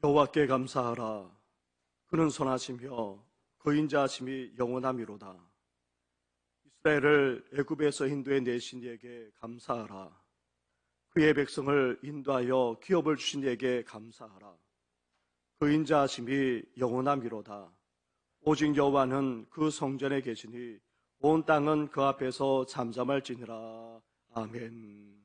여호와께 감사하라. 그는 선하시며 그 인자하심이 영원하미로다. 이스라엘을 애굽에서 인도해 내신 이에게 감사하라. 그의 백성을 인도하여 기업을 주신 이에게 감사하라. 그 인자하심이 영원하미로다. 오직 여호와는 그 성전에 계시니 온 땅은 그 앞에서 잠잠할지니라. 아멘.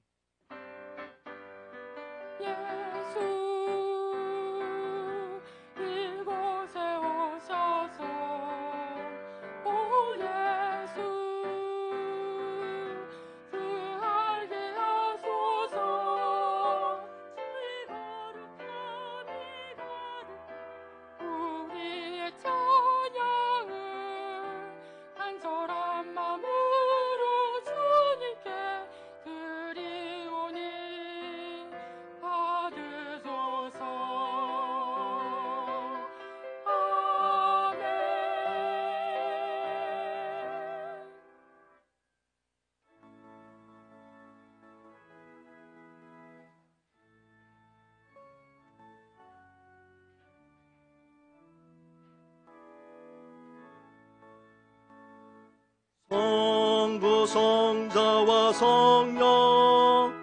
성부 성자와 성령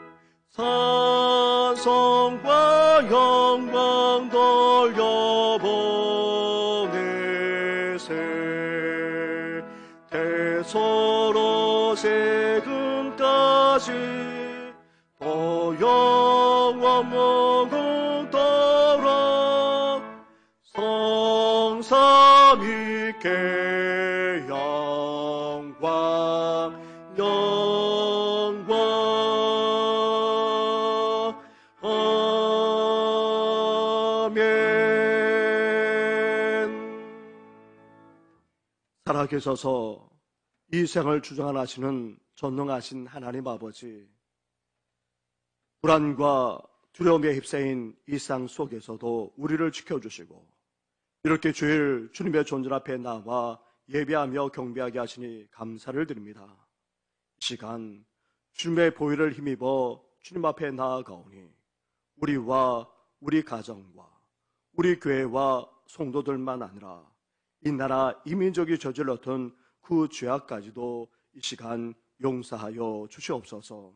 찬송과 영광 돌려보내세. 대소로 세금까지 또 영원 무궁토록 성삼위께 영광 아멘. 살아계셔서 이 생을 주장하시는 전능하신 하나님 아버지, 불안과 두려움에 휩싸인 이 상 속에서도 우리를 지켜주시고 이렇게 주일 주님의 존재 앞에 나와 예배하며 경배하게 하시니 감사를 드립니다. 이 시간 주님의 보혈을 힘입어 주님 앞에 나아가오니 우리와 우리 가정과 우리 교회와 성도들만 아니라 이 나라 이 민족이 저질렀던 그 죄악까지도 이 시간 용서하여 주시옵소서.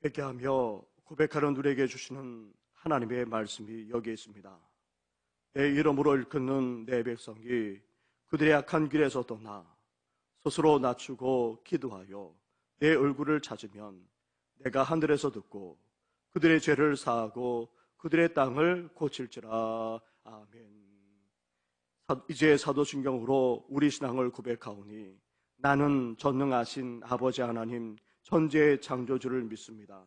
회개하며 고백하는 우리에게 주시는 하나님의 말씀이 여기에 있습니다. 내 이름으로 일컫는 내 백성이 그들의 악한 길에서 떠나 스스로 낮추고 기도하여 내 얼굴을 찾으면 내가 하늘에서 듣고 그들의 죄를 사하고 그들의 땅을 고칠지라. 아멘. 이제 사도신경으로 우리 신앙을 고백하오니 나는 전능하신 아버지 하나님 천지의 창조주를 믿습니다.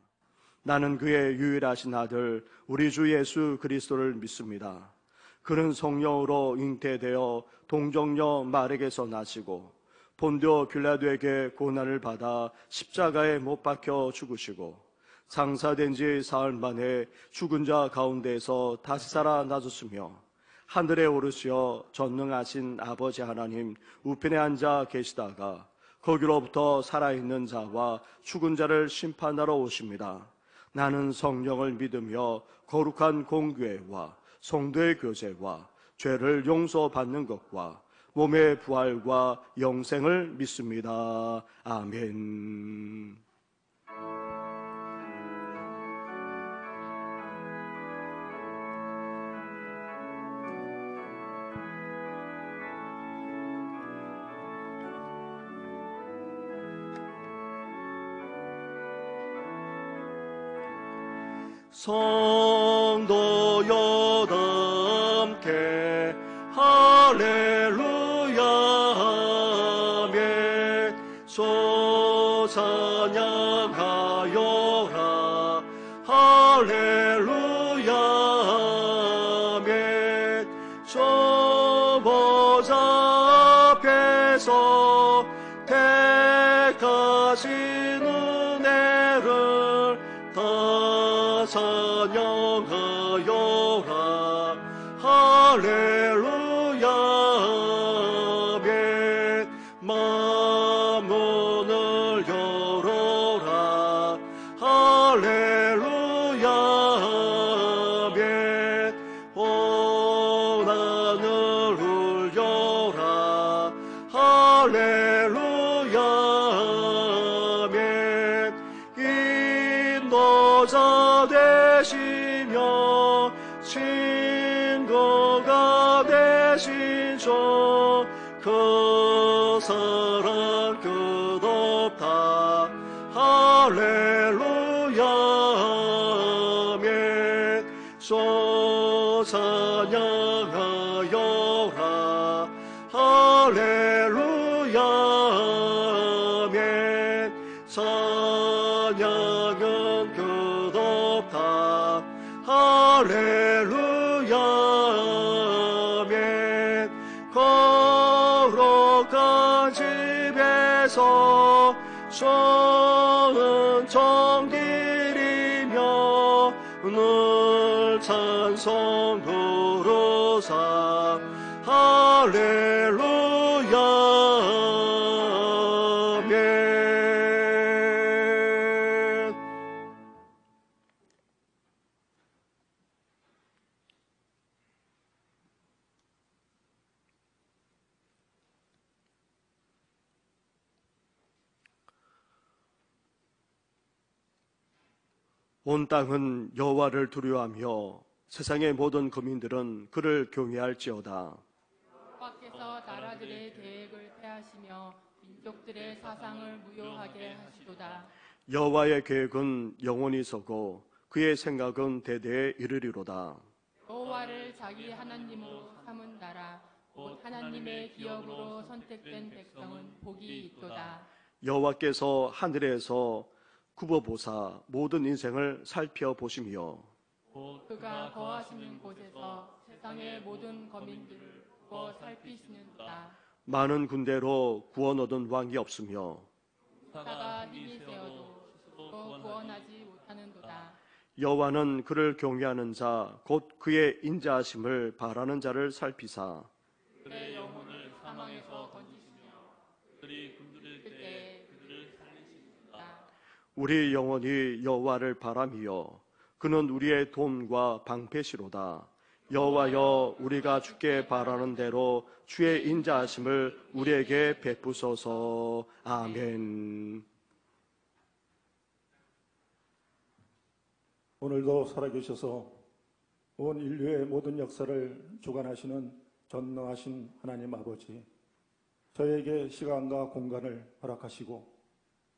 나는 그의 유일하신 아들 우리 주 예수 그리스도를 믿습니다. 그는 성령으로 잉태되어 동정녀 마리아에게서 나시고 본디오 빌라도에게 고난을 받아 십자가에 못 박혀 죽으시고 장사된 지 사흘 만에 죽은 자 가운데에서 다시 살아나셨으며 하늘에 오르시어 전능하신 아버지 하나님 우편에 앉아 계시다가 거기로부터 살아있는 자와 죽은 자를 심판하러 오십니다. 나는 성령을 믿으며 거룩한 공교회와 성도의 교제와 죄를 용서받는 것과 몸의 부활과 영생을 믿습니다. 아멘. 성도여다 함께 할렐루야 아멘. 소찬양하여라 할렐루야 인도자 앞에서 택하신 은혜를 다 찬양하여라. 할렐루야. 아멘. 마문을 열어라. 할렐루야. 아멘. 고난을 울려라. 할렐루야. 아멘. 인도자 되시며 친구가 되신 주 그 사랑 끝없다. 할렐루야. 아멘. 소 찬양하여라. 할렐루야. 아멘. 찬양은 끝없다. 할렐루야. 아멘. 거룩한 집에서 좋은 정길이며 늘 찬송 부르사. 할렐루야. 아멘. 온 땅은 여호와를 두려워하며 세상의 모든 거민들은 그를 경외할지어다. 여호와께서 나라들의 계획을 폐하시며 민족들의 사상을 무효하게 하시도다. 여호와의 계획은 영원히 서고 그의 생각은 대대에 이르리로다. 여호와를 자기 하나님으로 삼은 나라 곧 하나님의 기업으로 선택된 백성은 복이 있도다. 여호와께서 하늘에서 굽어보사 모든 인생을 살펴보시며 그가 거하시는 곳에서 세상의 모든 거민들을 두고 살피시는도다. 많은 군대로 구원 얻은 왕이 없으며 사가 힘이 세어도 스스로 구원하지 못하는도다. 여호와는 그를 경외하는 자 곧 그의 인자하심을 바라는 자를 살피사 그의 영혼을 사망에서 건지시며 그들이 굶주릴 그때 때 그들을 살리시리다. 우리 영혼이 여호와를 바라며 그는 우리의 도움과 방패시로다. 여호와여, 우리가 주께 바라는 대로 주의 인자하심을 우리에게 베푸소서. 아멘. 오늘도 살아계셔서 온 인류의 모든 역사를 주관하시는 전능하신 하나님 아버지, 저에게 시간과 공간을 허락하시고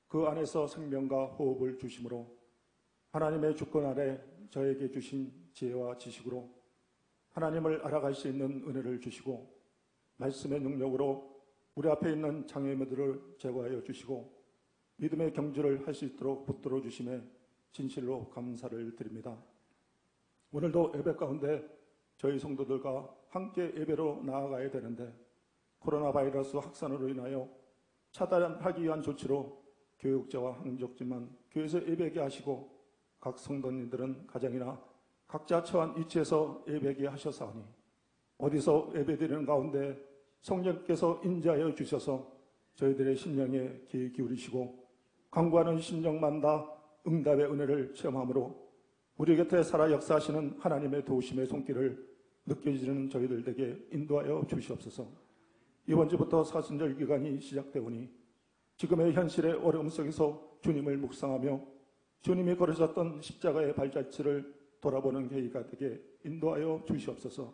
그 안에서 생명과 호흡을 주심으로 하나님의 주권 아래 저에게 주신 지혜와 지식으로 하나님을 알아갈 수 있는 은혜를 주시고 말씀의 능력으로 우리 앞에 있는 장애물들을 제거하여 주시고 믿음의 경주를 할 수 있도록 붙들어 주심에 진실로 감사를 드립니다. 오늘도 예배 가운데 저희 성도들과 함께 예배로 나아가야 되는데 코로나 바이러스 확산으로 인하여 차단하기 위한 조치로 교육자와 항족지만 교회에서 예배하게 하시고 각 성도님들은 가정이나 각자 처한 위치에서 예배하게 하셨사오니 어디서 예배드리는 가운데 성령께서 인자하여 주셔서 저희들의 심령에 귀 기울이시고 간구하는 심령마다 응답의 은혜를 체험함으로 우리 곁에 살아 역사하시는 하나님의 도우심의 손길을 느껴지는 저희들에게 인도하여 주시옵소서. 이번 주부터 사순절 기간이 시작되오니 지금의 현실의 어려움 속에서 주님을 묵상하며 주님이 걸으셨던 십자가의 발자취를 돌아보는 계기가 되게 인도하여 주시옵소서.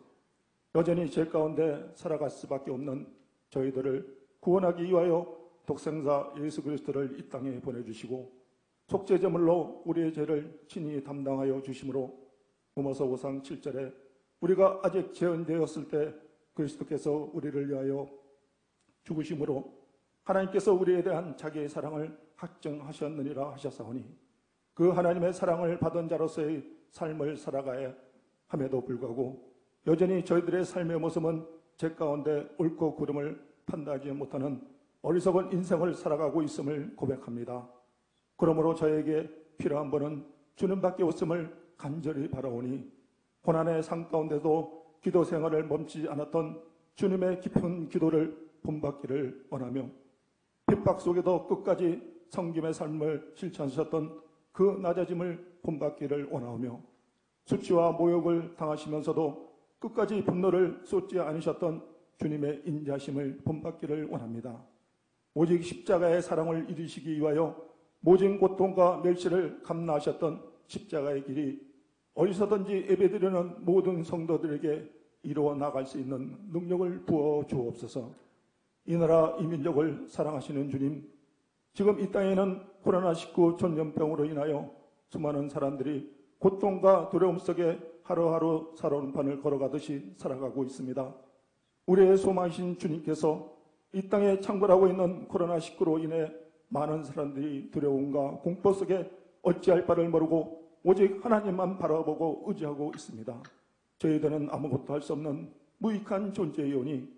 여전히 죄 가운데 살아갈 수밖에 없는 저희들을 구원하기 위하여 독생자 예수 그리스도를 이 땅에 보내주시고 속죄제물로 우리의 죄를 친히 담당하여 주심으로 로마서 5장 7절에 우리가 아직 죄인되었을 때 그리스도께서 우리를 위하여 죽으심으로 하나님께서 우리에 대한 자기의 사랑을 확증하셨느니라 하셨사오니 그 하나님의 사랑을 받은 자로서의 삶을 살아가야 함에도 불구하고 여전히 저희들의 삶의 모습은 제 가운데 옳고 그름을 판단하지 못하는 어리석은 인생을 살아가고 있음을 고백합니다. 그러므로 저에게 필요한 분은 주님밖에 없음을 간절히 바라오니 고난의 상 가운데도 기도 생활을 멈추지 않았던 주님의 깊은 기도를 본받기를 원하며 핍박 속에도 끝까지 섬김의 삶을 실천하셨던 그 낮아짐을 본받기를 원하며 수치와 모욕을 당하시면서도 끝까지 분노를 쏟지 않으셨던 주님의 인자심을 본받기를 원합니다. 오직 십자가의 사랑을 이루시기 위하여 모진 고통과 멸시를 감나하셨던 십자가의 길이 어디서든지 예배드리는 모든 성도들에게 이루어 나갈 수 있는 능력을 부어 주옵소서. 이 나라 이 민족을 사랑하시는 주님, 지금 이 땅에는 코로나19 전염병으로 인하여 수많은 사람들이 고통과 두려움 속에 하루하루 살아오는 판을 걸어가듯이 살아가고 있습니다. 우리의 소망이신 주님께서 이 땅에 창궐하고 있는 코로나19로 인해 많은 사람들이 두려움과 공포 속에 어찌할 바를 모르고 오직 하나님만 바라보고 의지하고 있습니다. 저희들은 아무것도 할 수 없는 무익한 존재이오니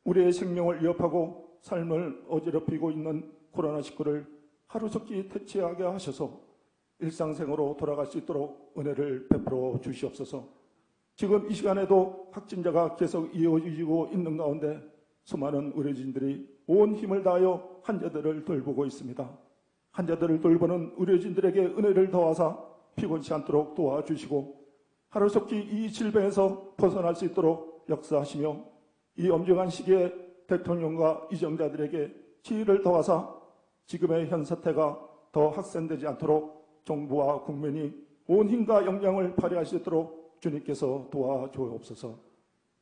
우리의 생명을 위협하고 삶을 어지럽히고 있는 코로나19를 하루속히 퇴치하게 하셔서 일상생활로 돌아갈 수 있도록 은혜를 베풀어 주시옵소서. 지금 이 시간에도 확진자가 계속 이어지고 있는 가운데 수많은 의료진들이 온 힘을 다하여 환자들을 돌보고 있습니다. 환자들을 돌보는 의료진들에게 은혜를 더하사 피곤치 않도록 도와주시고 하루속히 이 질병에서 벗어날 수 있도록 역사하시며 이 엄중한 시기에 대통령과 이정자들에게 지혜를 더하사 지금의 현 사태가 더 확산되지 않도록 정부와 국민이 온 힘과 역량을 발휘할 수 있도록 주님께서 도와주옵소서.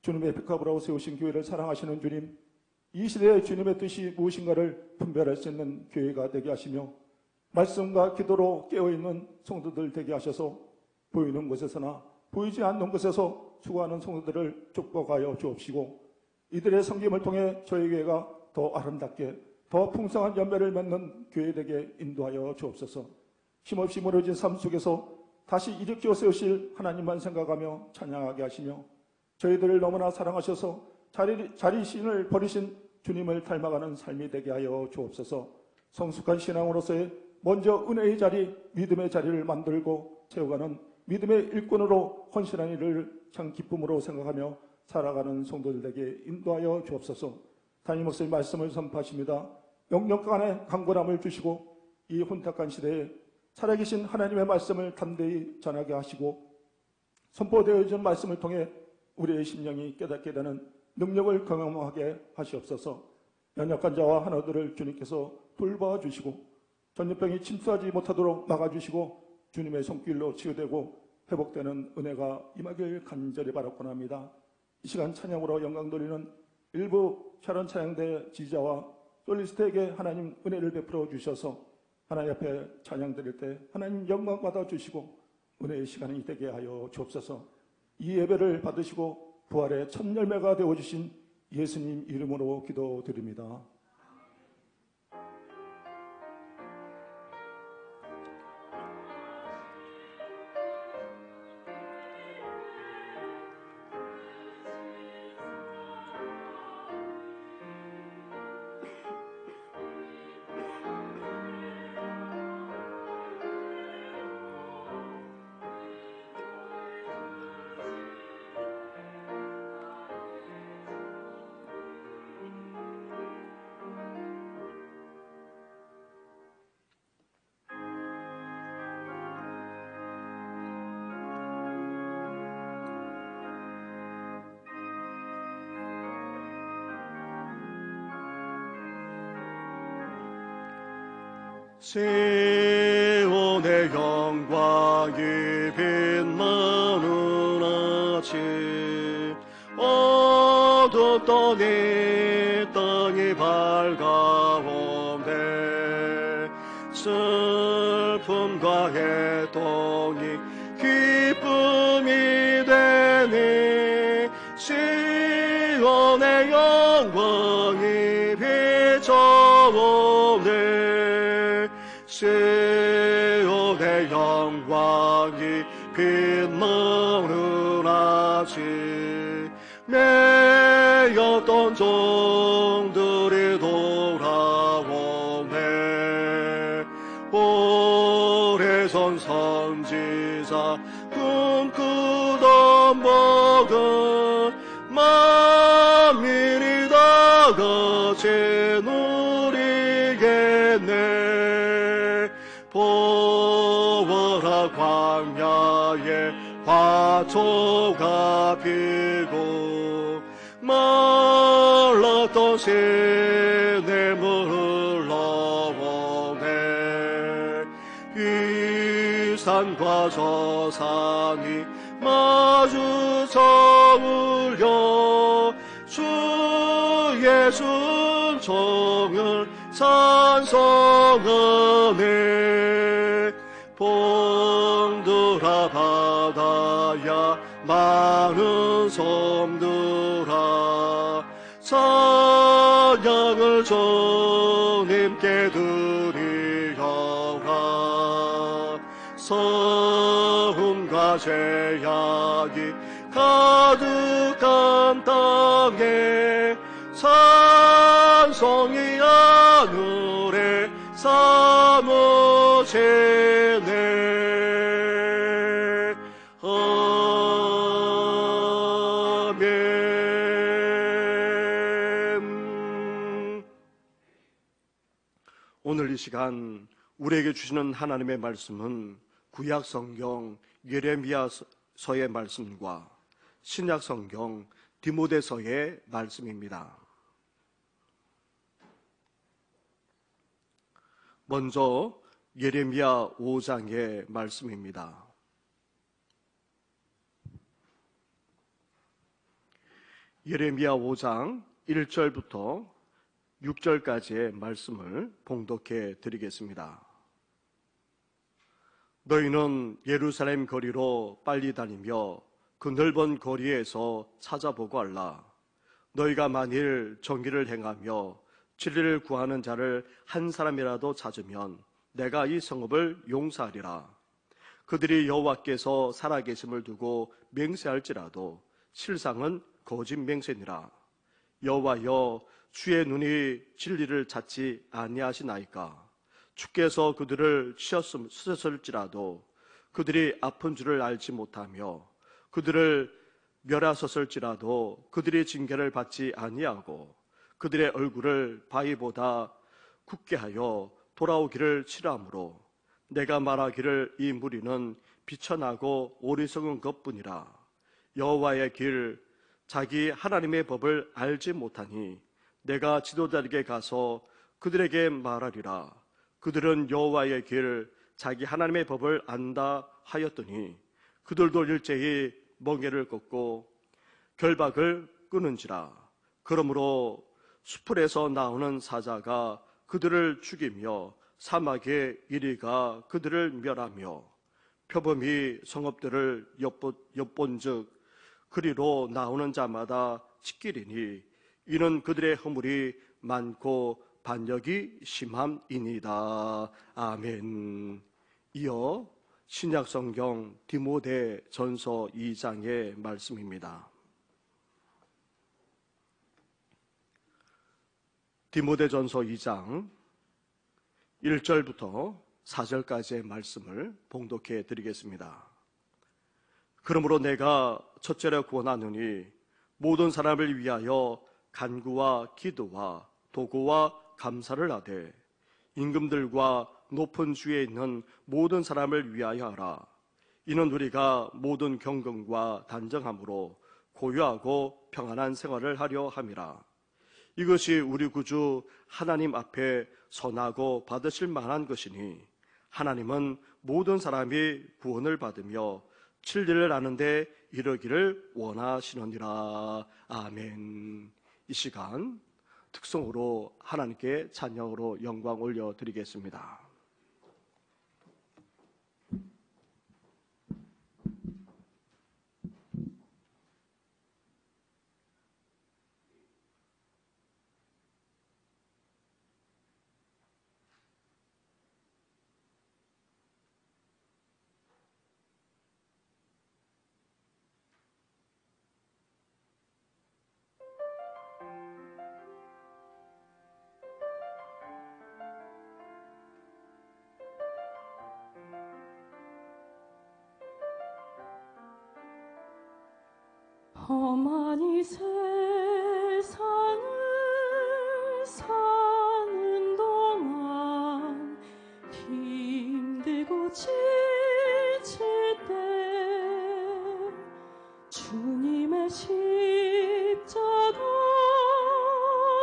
주님의 백합으로 세우신 교회를 사랑하시는 주님, 이 시대에 주님의 뜻이 무엇인가를 분별할 수 있는 교회가 되게 하시며 말씀과 기도로 깨어있는 성도들 되게 하셔서 보이는 곳에서나 보이지 않는 곳에서 수고하는 성도들을 축복하여 주옵시고 이들의 섬김을 통해 저희 교회가 더 아름답게 더 풍성한 열매를 맺는 교회되게 인도하여 주옵소서. 힘없이 무너진 삶 속에서 다시 일으켜 세우실 하나님만 생각하며 찬양하게 하시며 저희들을 너무나 사랑하셔서 자리신을 버리신 주님을 닮아가는 삶이 되게 하여 주옵소서. 성숙한 신앙으로서의 먼저 은혜의 자리, 믿음의 자리를 만들고 채워가는 믿음의 일꾼으로 헌신한 일을 참 기쁨으로 생각하며 살아가는 성도들에게 인도하여 주옵소서. 담임 목사님 말씀을 선포하십니다. 영역간의 강건함을 주시고 이 혼탁한 시대에 살아계신 하나님의 말씀을 담대히 전하게 하시고 선포되어진 말씀을 통해 우리의 심령이 깨닫게 되는 능력을 경험하게 하시옵소서. 연약한 자와 하나들을 주님께서 돌봐주시고 전염병이 침투하지 못하도록 막아주시고 주님의 손길로 치유되고 회복되는 은혜가 임하길 간절히 바라곤 합니다. 이 시간 찬양으로 영광 돌리는 일부 샤론 찬양대 지휘자와 솔리스트에게 하나님 은혜를 베풀어 주셔서 하나님 앞에 찬양 드릴 때 하나님 영광 받아 주시고 은혜의 시간이 되게 하여 주옵소서. 이 예배를 받으시고 부활의 첫 열매가 되어주신 예수님 이름으로 기도드립니다. 시온의 영광이 빛나는 아침 어둡던 이 땅이 밝아온대 슬픔과 애통이 기쁨이 되니 시온의 영광이 비춰오네 시온의 영광이 빛나는 아침 내 기다렸던 종들이 돌아오네. 오래전 선지자 꿈꾸던 복은 만민이 다 같이 누리겠네. 보어라 광야에 화초가 피고 말랐던 시냇물 흘러오네. 이 산과 저 산이 마주 서울려 주 예수 순종을 찬송하네. 봉들아 바다야 많은 섬들아 찬양을 주님께 드리어라. 성과 죄악이 가득한 땅에 찬송이 하늘에 사무치네. 아멘. 오늘 이 시간 우리에게 주시는 하나님의 말씀은 구약 성경 예레미야서의 말씀과 신약 성경 디모데서의 말씀입니다. 먼저 예레미야 5장의 말씀입니다. 예레미야 5장 1절부터 6절까지의 말씀을 봉독해 드리겠습니다. 너희는 예루살렘 거리로 빨리 다니며 그 넓은 거리에서 찾아보고 알라. 너희가 만일 정의를 행하며 진리를 구하는 자를 한 사람이라도 찾으면 내가 이 성읍을 용서하리라. 그들이 여호와께서 살아계심을 두고 맹세할지라도 실상은 거짓 맹세니라. 여호와여, 주의 눈이 진리를 찾지 아니하시나이까. 주께서 그들을 치셨을지라도 그들이 아픈 줄을 알지 못하며 그들을 멸하셨을지라도 그들이 징계를 받지 아니하고 그들의 얼굴을 바위보다 굳게 하여 돌아오기를 싫어하므로 내가 말하기를 이 무리는 비천하고 어리석은 것뿐이라. 여호와의 길 자기 하나님의 법을 알지 못하니 내가 지도자에게 가서 그들에게 말하리라. 그들은 여호와의 길 자기 하나님의 법을 안다 하였더니 그들도 일제히 멍에를 걷고 결박을 끊은지라. 그러므로 수풀에서 나오는 사자가 그들을 죽이며 사막의 이리가 그들을 멸하며 표범이 성읍들을 엿본즉 그리로 나오는 자마다 찢기리니 이는 그들의 허물이 많고 반역이 심함이니이다. 아멘. 이어 신약성경 디모데전서 2장의 말씀입니다. 디모데전서 2장 1절부터 4절까지의 말씀을 봉독해 드리겠습니다. 그러므로 내가 첫째로 구원하노니 모든 사람을 위하여 간구와 기도와 도고와 감사를 하되 임금들과 높은 주에 있는 모든 사람을 위하여 하라. 이는 우리가 모든 경건과 단정함으로 고요하고 평안한 생활을 하려 함이라. 이것이 우리 구주 하나님 앞에 선하고 받으실 만한 것이니 하나님은 모든 사람이 구원을 받으며 진리를 아는데 이르기를 원하시느니라. 아멘. 이 시간 특성으로 하나님께 찬양으로 영광 올려드리겠습니다. 험하니 세상을 사는 동안 힘들고 지칠 때 주님의 십자가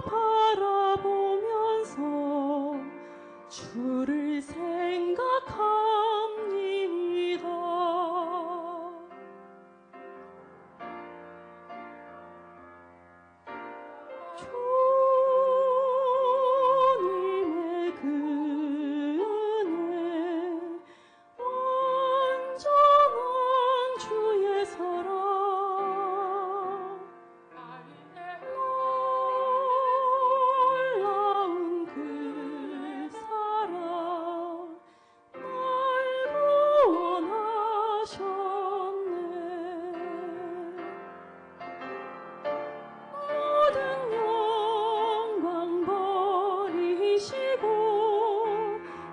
바라보면서 주를 생각합니다. 주님의 그 은혜 완전한 주의 사랑 놀라운 그 사랑 날 구원하셨네. 모든 영광 버리시고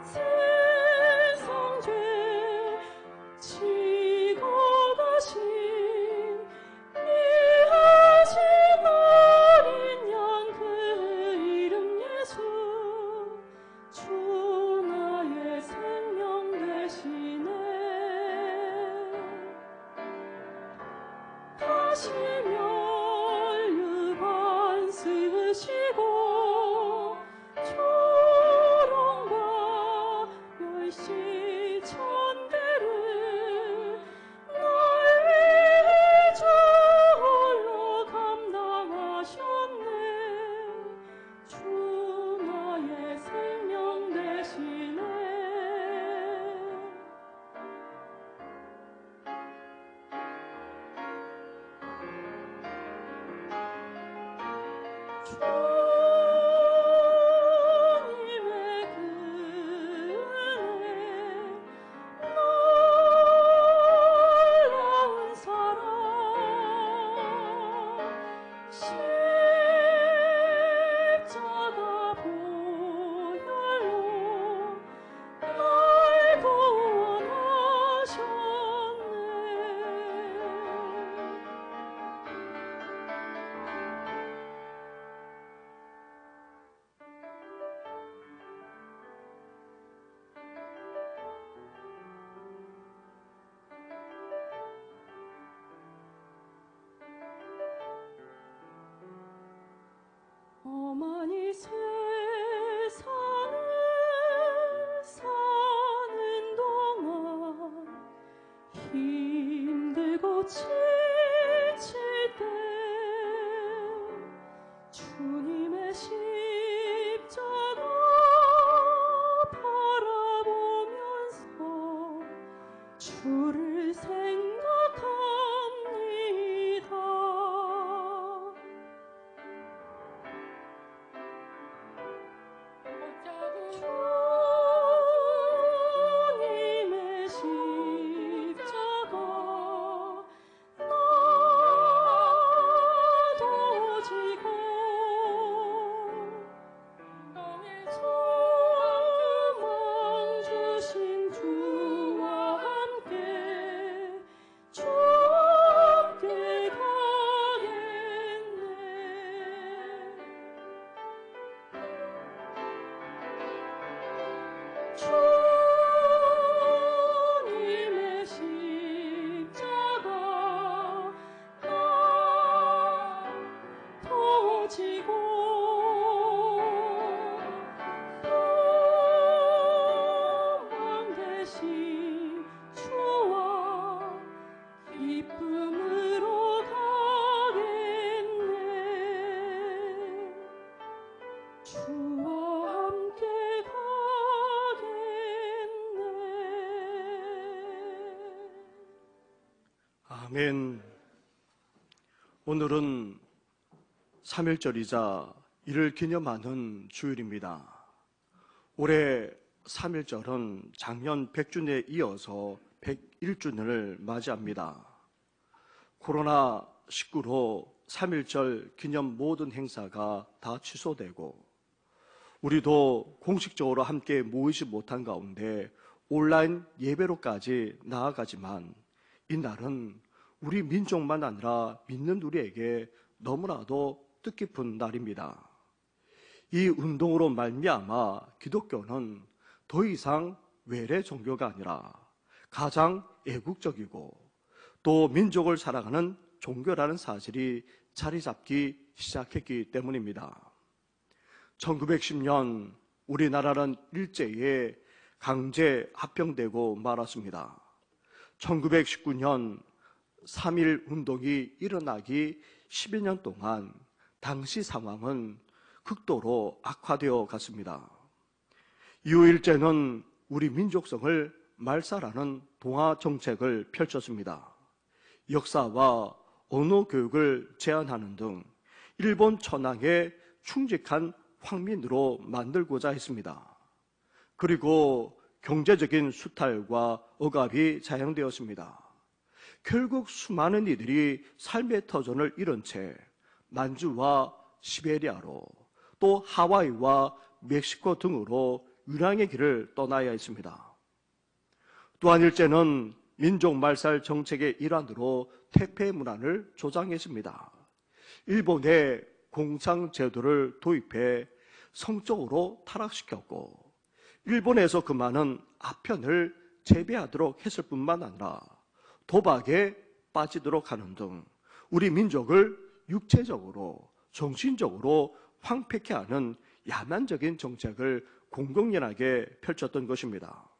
세상 죄 지고 가신 귀하신 어린 양 그 이름 예수 주 나의 생명 되시네. 다시 멸류관 쓰시고 조롱과 멸시 천대를 날 위해 주 홀로 감당하셨네. 주 나의 생명 되시네. 주님의 그 은혜 놀라운 사랑 십자가 보혈로 날 구원하셨네. 어머니 세상을 사는 동안 힘들고 지칠 때 주님의 십자가 바라보면서 주를 생각합니다. 주님의 십자가 나도 지고 소망 주신 주와 함께 함께 가겠네. 주님의 십자가 나도 지고 소망 되신 주와 기쁨으로 가겠네. 주와 함께 가겠네. 아멘. 오늘은 3.1절이자 이를 기념하는 주일입니다. 올해 3.1절은 작년 100주년에 이어서 101주년을 맞이합니다. 코로나19로 3.1절 기념 모든 행사가 다 취소되고 우리도 공식적으로 함께 모이지 못한 가운데 온라인 예배로까지 나아가지만 이날은 우리 민족만 아니라 믿는 우리에게 너무나도 뜻깊은 날입니다. 이 운동으로 말미암아 기독교는 더 이상 외래 종교가 아니라 가장 애국적이고 또 민족을 사랑하는 종교라는 사실이 자리 잡기 시작했기 때문입니다. 1910년 우리나라는 일제에 강제 합병되고 말았습니다. 1919년 3.1 운동이 일어나기 10여 년 동안 당시 상황은 극도로 악화되어 갔습니다. 이후 일제는 우리 민족성을 말살하는 동아 정책을 펼쳤습니다. 역사와 언어 교육을 제한하는 등 일본 천황에 충직한 황민으로 만들고자 했습니다. 그리고 경제적인 수탈과 억압이 자행되었습니다. 결국 수많은 이들이 삶의 터전을 잃은 채 만주와 시베리아로 또 하와이와 멕시코 등으로 유랑의 길을 떠나야 했습니다. 또한 일제는 민족 말살 정책의 일환으로 퇴폐 문화를 조장했습니다. 일본의 공상 제도를 도입해 성적으로 타락시켰고 일본에서 그 많은 아편을 재배하도록 했을 뿐만 아니라 도박에 빠지도록 하는 등 우리 민족을 육체적으로 정신적으로 황폐케 하는 야만적인 정책을 공공연하게 펼쳤던 것입니다.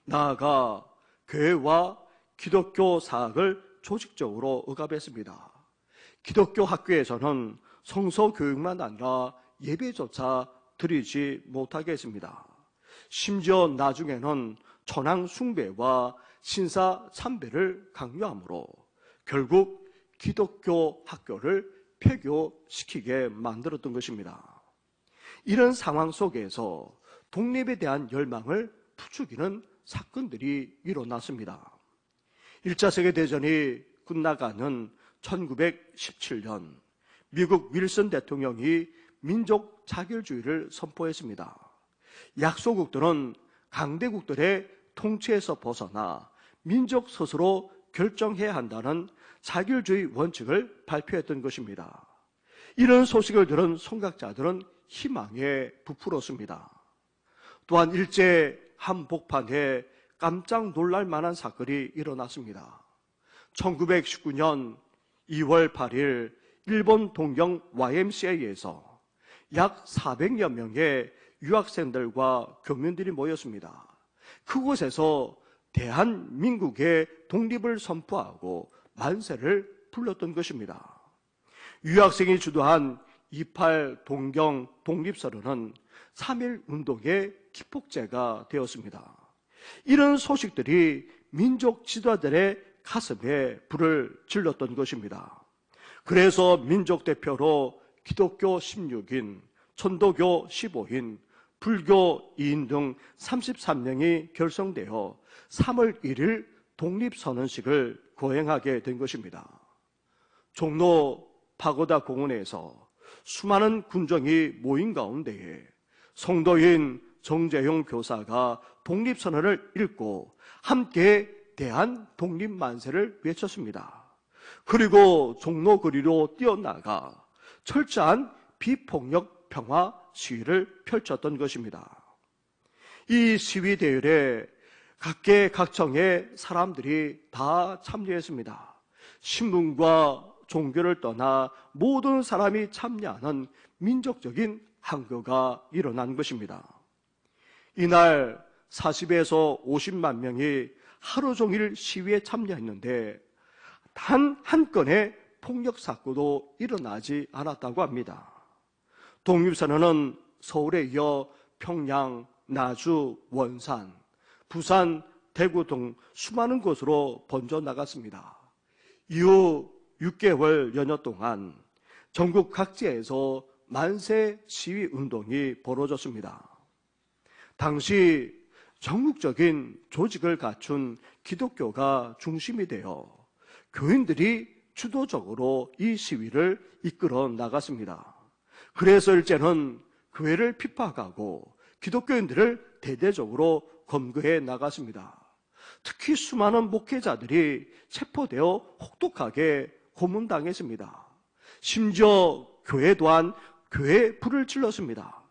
나아가 교회와 기독교 사학을 조직적으로 억압했습니다. 기독교 학교에서는 성서 교육만 아니라 예배조차 드리지 못하게 했습니다. 심지어 나중에는 천황 숭배와 신사 참배를 강요하므로 결국 기독교 학교를 폐교시키게 만들었던 것입니다. 이런 상황 속에서 독립에 대한 열망을 부추기는 사건들이 일어났습니다. 1차 세계대전이 끝나가는 1917년 미국 윌슨 대통령이 민족 자결주의를 선포했습니다. 약소국들은 강대국들의 통치에서 벗어나 민족 스스로 결정해야 한다는 자결주의 원칙을 발표했던 것입니다. 이런 소식을 들은 선각자들은 희망에 부풀었습니다. 또한 일제 한복판에 깜짝 놀랄 만한 사건이 일어났습니다. 1919년 2월 8일 일본 동경 YMCA에서 약 400여 명의 유학생들과 교민들이 모였습니다. 그곳에서 대한민국의 독립을 선포하고 만세를 불렀던 것입니다. 유학생이 주도한 28 동경 독립선언은 3.1 운동의 기폭제가 되었습니다. 이런 소식들이 민족 지도자들의 가슴에 불을 질렀던 것입니다. 그래서 민족 대표로 기독교 16인, 천도교 15인, 불교 2인 등 33명이 결성되어 3월 1일 독립선언식을 거행하게 된 것입니다. 종로 파고다 공원에서 수많은 군정이 모인 가운데에 성도인 정재용 교사가 독립선언을 읽고 함께 대한 독립만세를 외쳤습니다. 그리고 종로 거리로 뛰어나가 철저한 비폭력 평화 시위를 펼쳤던 것입니다. 이 시위 대열에 각계각층의 사람들이 다 참여했습니다. 신분과 종교를 떠나 모든 사람이 참여하는 민족적인 항거가 일어난 것입니다. 이날 40에서 50만 명이 하루 종일 시위에 참여했는데 단 한 건의 폭력 사고도 일어나지 않았다고 합니다. 독립선언은 서울에 이어 평양, 나주, 원산, 부산, 대구 등 수많은 곳으로 번져나갔습니다. 이후 6개월 연여 동안 전국 각지에서 만세 시위 운동이 벌어졌습니다. 당시 전국적인 조직을 갖춘 기독교가 중심이 되어 교인들이 주도적으로 이 시위를 이끌어 나갔습니다. 그래서 일제는 교회를 핍박하고 기독교인들을 대대적으로 검거해 나갔습니다. 특히 수많은 목회자들이 체포되어 혹독하게 고문당했습니다. 심지어 교회 또한 교회에 불을 질렀습니다.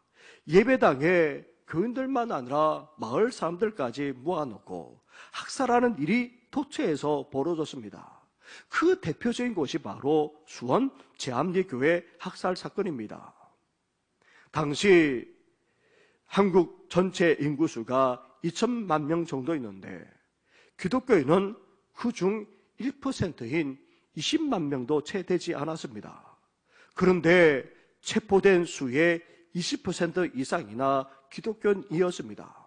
예배당에 교인들만 아니라 마을 사람들까지 모아놓고 학살하는 일이 도처에서 벌어졌습니다. 그 대표적인 곳이 바로 수원 제암리교회 학살 사건입니다. 당시 한국 전체 인구수가 2천만 명 정도 있는데 기독교인은 그중 1%인 20만 명도 채 되지 않았습니다. 그런데 체포된 수의 20% 이상이나 기독교인이었습니다.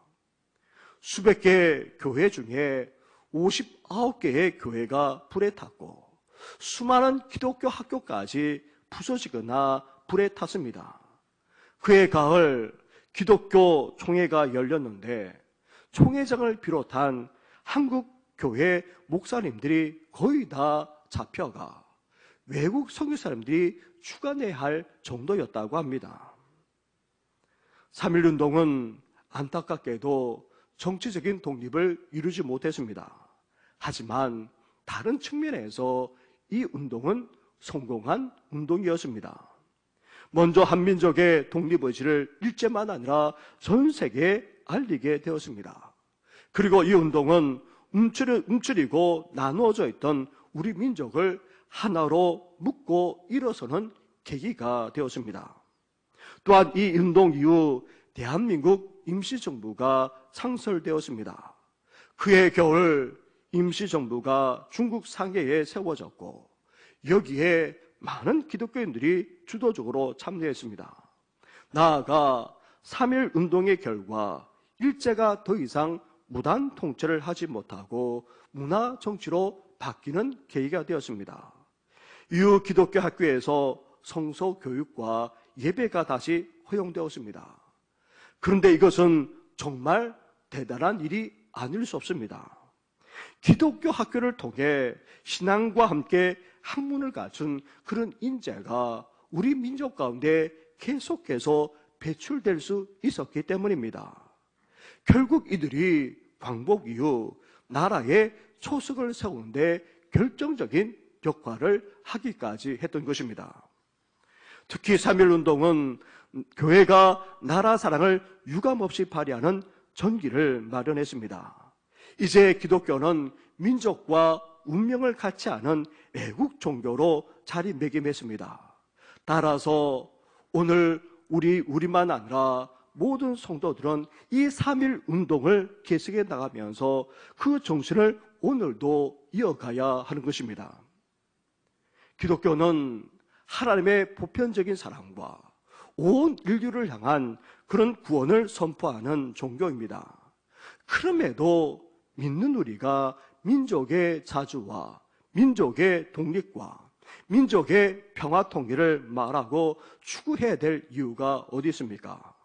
수백 개의 교회 중에 59개의 교회가 불에 탔고 수많은 기독교 학교까지 부서지거나 불에 탔습니다. 그해 가을 기독교 총회가 열렸는데 총회장을 비롯한 한국 교회 목사님들이 거의 다 잡혀가 외국 선교사님들이 추가내야 할 정도였다고 합니다. 3.1운동은 안타깝게도 정치적인 독립을 이루지 못했습니다. 하지만 다른 측면에서 이 운동은 성공한 운동이었습니다. 먼저 한민족의 독립의지를 일제만 아니라 전 세계에 알리게 되었습니다. 그리고 이 운동은 움츠리고 나누어져 있던 우리 민족을 하나로 묶고 일어서는 계기가 되었습니다. 또한 이 운동 이후 대한민국 임시정부가 창설되었습니다. 그해 겨울 임시정부가 중국 상해에 세워졌고 여기에 많은 기독교인들이 주도적으로 참여했습니다. 나아가 3.1 운동의 결과 일제가 더 이상 무단 통치를 하지 못하고 문화 정치로 바뀌는 계기가 되었습니다. 이후 기독교 학교에서 성서 교육과 예배가 다시 허용되었습니다. 그런데 이것은 정말 대단한 일이 아닐 수 없습니다. 기독교 학교를 통해 신앙과 함께 학문을 갖춘 그런 인재가 우리 민족 가운데 계속해서 배출될 수 있었기 때문입니다. 결국 이들이 광복 이후 나라의 초석을 세우는데 결정적인 역할을 하기까지 했던 것입니다. 특히 3.1운동은 교회가 나라 사랑을 유감없이 발휘하는 전기를 마련했습니다. 이제 기독교는 민족과 운명을 같이 하는 애국 종교로 자리매김했습니다. 따라서 오늘 우리만 아니라 모든 성도들은 이 3.1 운동을 계승해 나가면서 그 정신을 오늘도 이어가야 하는 것입니다. 기독교는 하나님의 보편적인 사랑과 온 인류를 향한 그런 구원을 선포하는 종교입니다. 그럼에도 믿는 우리가 민족의 자주와 민족의 독립과 민족의 평화 통일을 말하고 추구해야 될 이유가 어디 있습니까?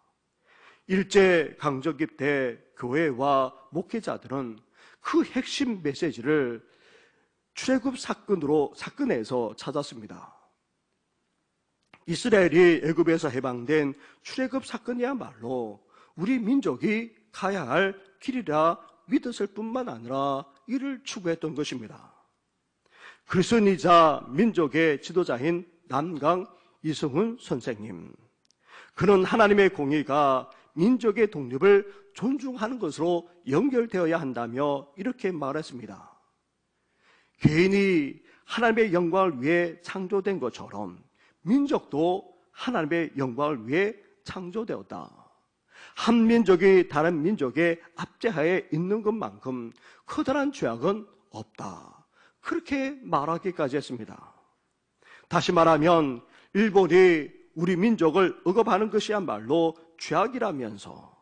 일제 강점기 때 교회와 목회자들은 그 핵심 메시지를 출애굽 사건에서 찾았습니다. 이스라엘이 애굽에서 해방된 출애굽 사건이야말로 우리 민족이 가야 할 길이라 믿었을 뿐만 아니라 이를 추구했던 것입니다. 그리스도인이자 민족의 지도자인 남강 이승훈 선생님, 그는 하나님의 공의가 민족의 독립을 존중하는 것으로 연결되어야 한다며 이렇게 말했습니다. 개인이 하나님의 영광을 위해 창조된 것처럼 민족도 하나님의 영광을 위해 창조되었다. 한 민족이 다른 민족의 압제하에 있는 것만큼 커다란 죄악은 없다. 그렇게 말하기까지 했습니다. 다시 말하면 일본이 우리 민족을 억압하는 것이야말로 죄악이라면서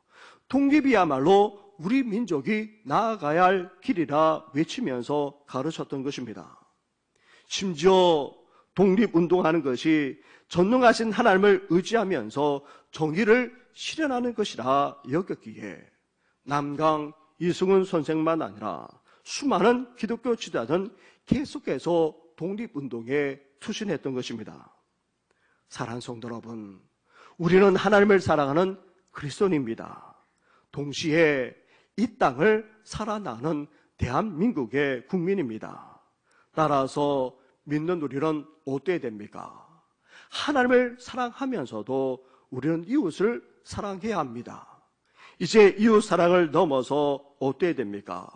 독립이야말로 우리 민족이 나아가야 할 길이라 외치면서 가르쳤던 것입니다. 심지어 독립운동하는 것이 전능하신 하나님을 의지하면서 정의를 실현하는 것이라 여겼기에 남강 이승훈 선생만 아니라 수많은 기독교 지도자는 계속해서 독립운동에 투신했던 것입니다. 사랑하는 성도 여러분, 우리는 하나님을 사랑하는 그리스도인입니다. 동시에 이 땅을 살아나는 대한민국의 국민입니다. 따라서 믿는 우리는 어때야 됩니까? 하나님을 사랑하면서도 우리는 이웃을 사랑해야 합니다. 이제 이웃 사랑을 넘어서 어때야 됩니까?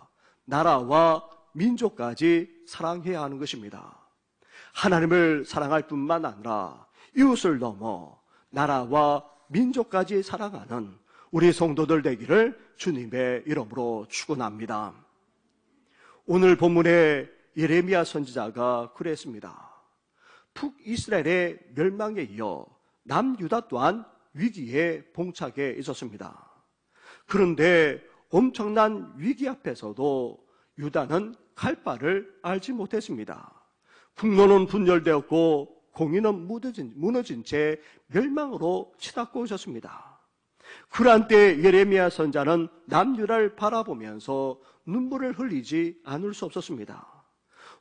나라와 민족까지 사랑해야 하는 것입니다. 하나님을 사랑할 뿐만 아니라 이웃을 넘어 나라와 민족까지 사랑하는 우리 성도들 되기를 주님의 이름으로 축원합니다. 오늘 본문에 예레미야 선지자가 그랬습니다. 북이스라엘의 멸망에 이어 남유다 또한 위기에 봉착해 있었습니다. 그런데 엄청난 위기 앞에서도 유다는 갈 바를 알지 못했습니다. 국론은 분열되었고 공의는 무너진 채 멸망으로 치닫고 있었습니다. 그러한 때 예레미야 선자는 남유다를 바라보면서 눈물을 흘리지 않을 수 없었습니다.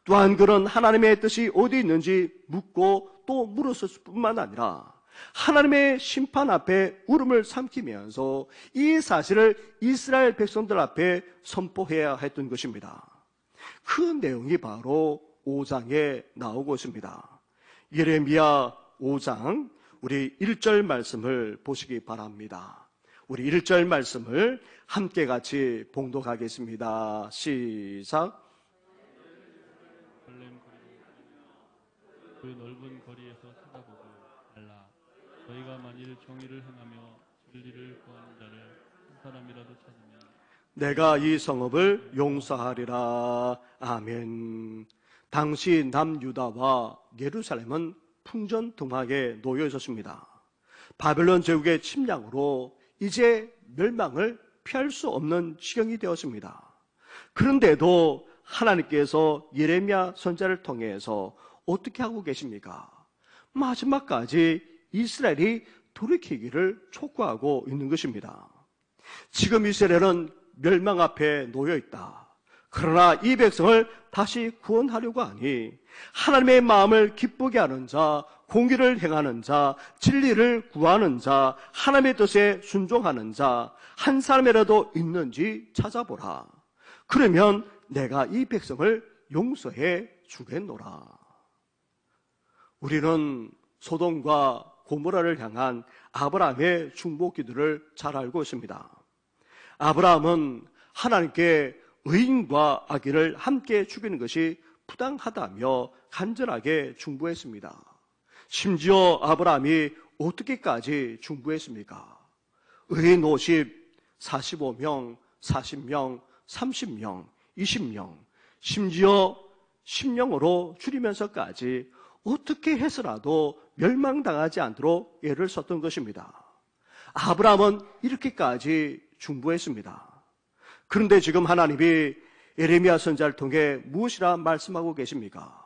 또한 그런 하나님의 뜻이 어디 있는지 묻고 또 물었을 뿐만 아니라 하나님의 심판 앞에 울음을 삼키면서 이 사실을 이스라엘 백성들 앞에 선포해야 했던 것입니다. 그 내용이 바로 5장에 나오고 있습니다. 예레미야 5장 우리 1절 말씀을 보시기 바랍니다. 우리 1절 말씀을 함께 같이 봉독하겠습니다. 시작. 그 넓은 거리에서 쳐다보고 알라. 너희가 만일 정의를 행하며 진리를 구하는 자를 한 사람이라도 찾으면 내가 이 성읍을 용서하리라. 아멘. 당시 남유다와 예루살렘은 풍전등화에 놓여 있었습니다. 바벨론 제국의 침략으로 이제 멸망을 피할 수 없는 지경이 되었습니다. 그런데도 하나님께서 예레미야 선지자를 통해서 어떻게 하고 계십니까? 마지막까지 이스라엘이 돌이키기를 촉구하고 있는 것입니다. 지금 이스라엘은 멸망 앞에 놓여 있다. 그러나 이 백성을 다시 구원하려고 하니 하나님의 마음을 기쁘게 하는 자, 공의를 행하는 자, 진리를 구하는 자, 하나님의 뜻에 순종하는 자 한 사람이라도 있는지 찾아보라. 그러면 내가 이 백성을 용서해 주겠노라. 우리는 소돔과 고모라를 향한 아브라함의 중보 기도를 잘 알고 있습니다. 아브라함은 하나님께 의인과 악인을 함께 죽이는 것이 부당하다며 간절하게 중보했습니다. 심지어 아브라함이 어떻게까지 중보했습니까? 의인 50, 45명, 40명, 30명, 20명, 심지어 10명으로 줄이면서까지 어떻게 해서라도 멸망당하지 않도록 애를 썼던 것입니다. 아브라함은 이렇게까지 중보했습니다. 그런데 지금 하나님이 예레미야 선지자를 통해 무엇이라 말씀하고 계십니까?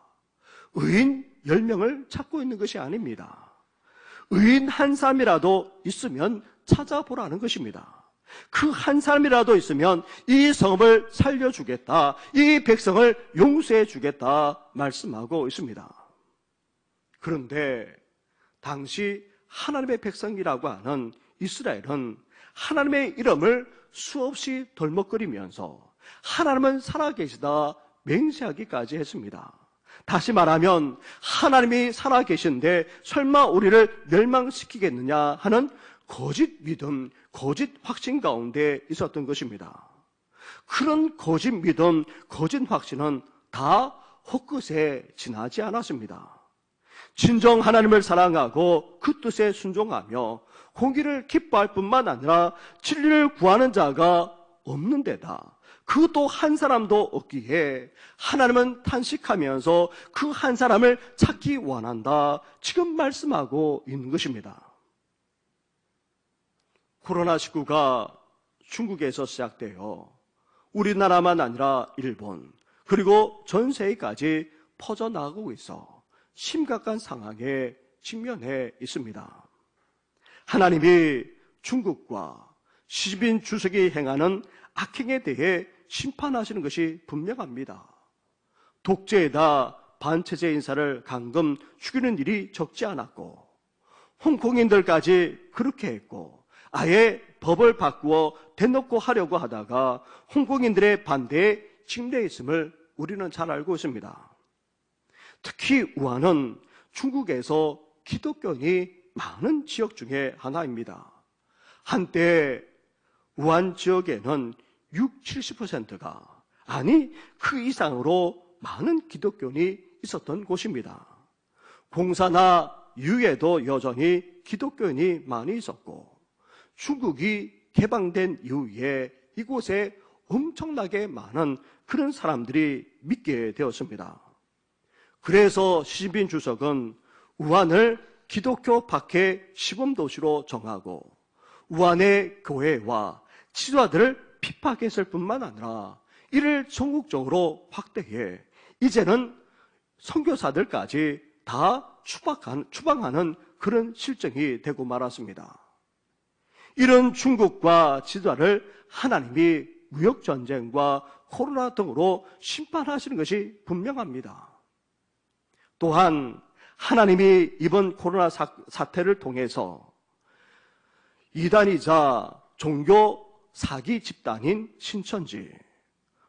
의인 10명을 찾고 있는 것이 아닙니다. 의인 한 사람이라도 있으면 찾아보라는 것입니다. 그 한 사람이라도 있으면 이 성읍을 살려주겠다, 이 백성을 용서해 주겠다 말씀하고 있습니다. 그런데 당시 하나님의 백성이라고 하는 이스라엘은 하나님의 이름을 수없이 덜먹거리면서 하나님은 살아계시다 맹세하기까지 했습니다. 다시 말하면 하나님이 살아계신데 설마 우리를 멸망시키겠느냐 하는 거짓 믿음, 거짓 확신 가운데 있었던 것입니다. 그런 거짓 믿음, 거짓 확신은 다 헛것에 지나지 않았습니다. 진정 하나님을 사랑하고 그 뜻에 순종하며 공의를 기뻐할 뿐만 아니라 진리를 구하는 자가 없는 데다 그것도 한 사람도 없기에 하나님은 탄식하면서 그 한 사람을 찾기 원한다. 지금 말씀하고 있는 것입니다. 코로나19가 중국에서 시작되어 우리나라만 아니라 일본 그리고 전 세계까지 퍼져나가고 있어 심각한 상황에 직면해 있습니다. 하나님이 중국과 시진핑 주석이 행하는 악행에 대해 심판하시는 것이 분명합니다. 독재에다 반체제 인사를 강금 죽이는 일이 적지 않았고 홍콩인들까지 그렇게 했고 아예 법을 바꾸어 대놓고 하려고 하다가 홍콩인들의 반대에 침례에 있음을 우리는 잘 알고 있습니다. 특히 우한은 중국에서 기독교인이 많은 지역 중에 하나입니다. 한때 우한 지역에는 70%가 아니 그 이상으로 많은 기독교인이 있었던 곳입니다. 공사나 유에도 여전히 기독교인이 많이 있었고 중국이 개방된 이후에 이곳에 엄청나게 많은 그런 사람들이 믿게 되었습니다. 그래서 시진핑 주석은 우한을 기독교 박해 시범도시로 정하고 우한의 교회와 지도자들을 핍박했을 뿐만 아니라 이를 전국적으로 확대해 이제는 선교사들까지 다 추방하는 그런 실정이 되고 말았습니다. 이런 중국과 지도자를 하나님이 무역전쟁과 코로나 등으로 심판하시는 것이 분명합니다. 또한 하나님이 이번 코로나 사태를 통해서 이단이자 종교 사기 집단인 신천지,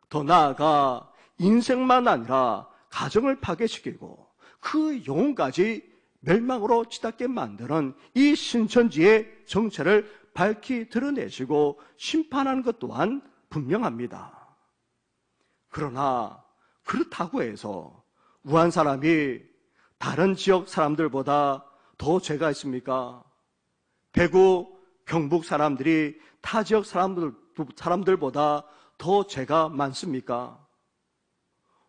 더 나아가 인생만 아니라 가정을 파괴시키고 그 영혼까지 멸망으로 치닫게 만드는 이 신천지의 정체를 밝히 드러내시고 심판하는 것 또한 분명합니다. 그러나 그렇다고 해서 우한 사람이 다른 지역 사람들보다 더 죄가 있습니까? 대구, 경북 사람들이 타 지역 사람들보다 더 죄가 많습니까?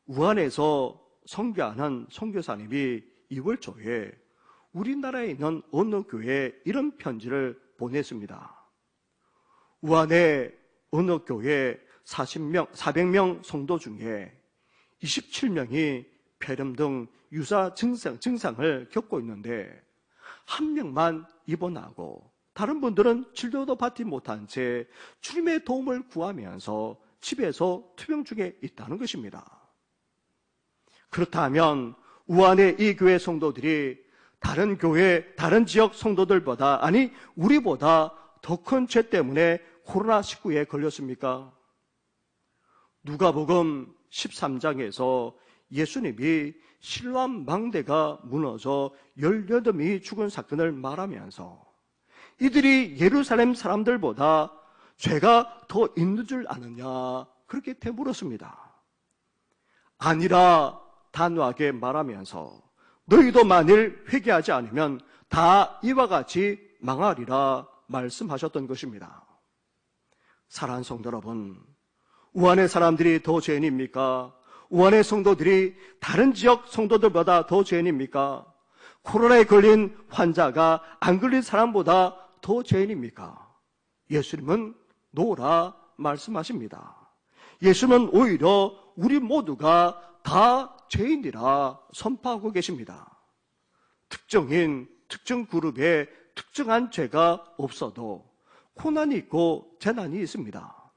우한에서 선교하는 선교사님이 2월 초에 우리나라에 있는 어느 교회에 이런 편지를 보냈습니다. 우한의 어느 교회 400명 성도 중에 27명이 폐렴 등 유사 증상을 겪고 있는데 한 명만 입원하고 다른 분들은 치료도 받지 못한 채 주님의 도움을 구하면서 집에서 투병 중에 있다는 것입니다. 그렇다면 우한의 이 교회 성도들이 다른 교회, 다른 지역 성도들보다 아니 우리보다 더 큰 죄 때문에 코로나19에 걸렸습니까? 누가복음 13장에서 예수님이 실로암 망대가 무너져 18명이 죽은 사건을 말하면서 이들이 예루살렘 사람들보다 죄가 더 있는 줄 아느냐 그렇게 되물었습니다. 아니라 단호하게 말하면서 너희도 만일 회개하지 않으면 다 이와 같이 망하리라 말씀하셨던 것입니다. 사랑하는 성도 여러분, 우한의 사람들이 더 죄인입니까? 우한의 성도들이 다른 지역 성도들보다 더 죄인입니까? 코로나에 걸린 환자가 안 걸린 사람보다 더 죄인입니까? 예수님은 노라 말씀하십니다. 예수님은 오히려 우리 모두가 다 죄인이라 선포하고 계십니다. 특정 그룹에 특정한 죄가 없어도 고난이 있고 재난이 있습니다.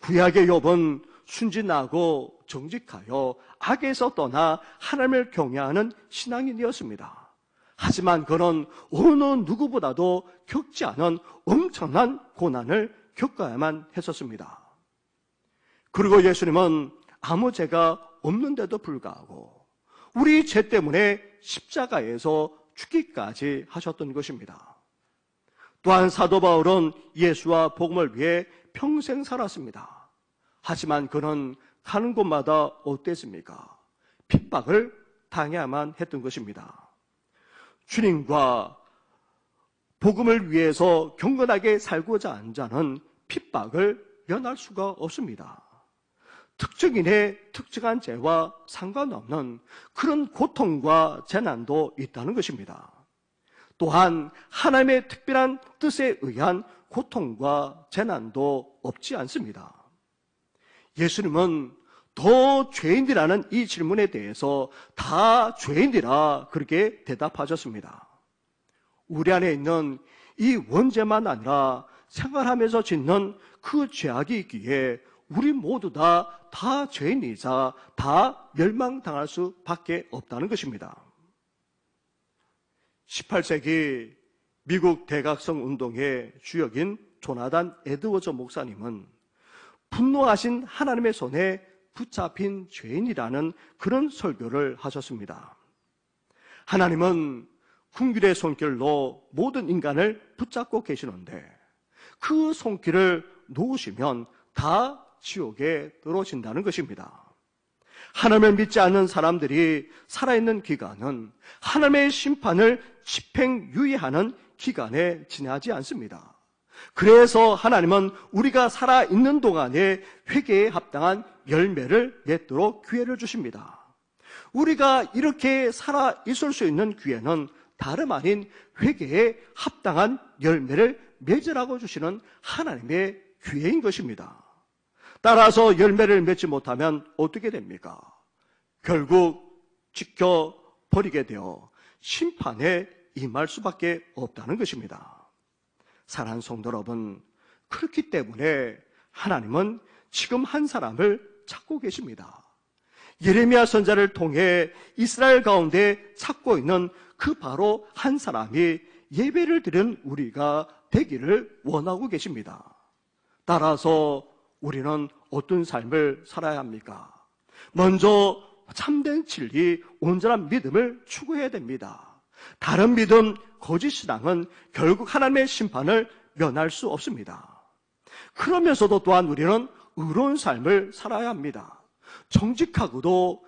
구약의 욥은 순진하고 정직하여 악에서 떠나 하나님을 경외하는 신앙인이었습니다. 하지만 그는 어느 누구보다도 겪지 않은 엄청난 고난을 겪어야만 했었습니다. 그리고 예수님은 아무 죄가 없는데도 불구하고 우리 죄 때문에 십자가에서 죽기까지 하셨던 것입니다. 또한 사도 바울은 예수와 복음을 위해 평생 살았습니다. 하지만 그는 가는 곳마다 어땠습니까? 핍박을 당해야만 했던 것입니다. 주님과 복음을 위해서 경건하게 살고자 하는 자는 핍박을 면할 수가 없습니다. 특정인의 특정한 죄와 상관없는 그런 고통과 재난도 있다는 것입니다. 또한 하나님의 특별한 뜻에 의한 고통과 재난도 없지 않습니다. 예수님은 더 죄인이라는 이 질문에 대해서 다 죄인이라 그렇게 대답하셨습니다. 우리 안에 있는 이 원죄만 아니라 생활하면서 짓는 그 죄악이 있기에 우리 모두 다 죄인이자 다 멸망당할 수밖에 없다는 것입니다. 18세기 미국 대각성 운동의 주역인 조나단 에드워즈 목사님은 분노하신 하나님의 손에 붙잡힌 죄인이라는 그런 설교를 하셨습니다. 하나님은 궁율의 손길로 모든 인간을 붙잡고 계시는데 그 손길을 놓으시면 다 지옥에 떨어진다는 것입니다. 하나님을 믿지 않는 사람들이 살아있는 기간은 하나님의 심판을 집행유예하는 기간에 지나지 않습니다. 그래서 하나님은 우리가 살아있는 동안에 회개에 합당한 열매를 맺도록 기회를 주십니다. 우리가 이렇게 살아있을 수 있는 기회는 다름 아닌 회개에 합당한 열매를 맺으라고 주시는 하나님의 기회인 것입니다. 따라서 열매를 맺지 못하면 어떻게 됩니까? 결국 지켜버리게 되어 심판에 임할 수밖에 없다는 것입니다. 사랑하는 성도 여러분, 그렇기 때문에 하나님은 지금 한 사람을 찾고 계십니다. 예레미야 선지자를 통해 이스라엘 가운데 찾고 있는 그 바로 한 사람이 예배를 드리는 우리가 되기를 원하고 계십니다. 따라서 우리는 어떤 삶을 살아야 합니까? 먼저 참된 진리, 온전한 믿음을 추구해야 됩니다. 다른 믿음, 거짓 신앙은 결국 하나님의 심판을 면할 수 없습니다. 그러면서도 또한 우리는 의로운 삶을 살아야 합니다. 정직하고도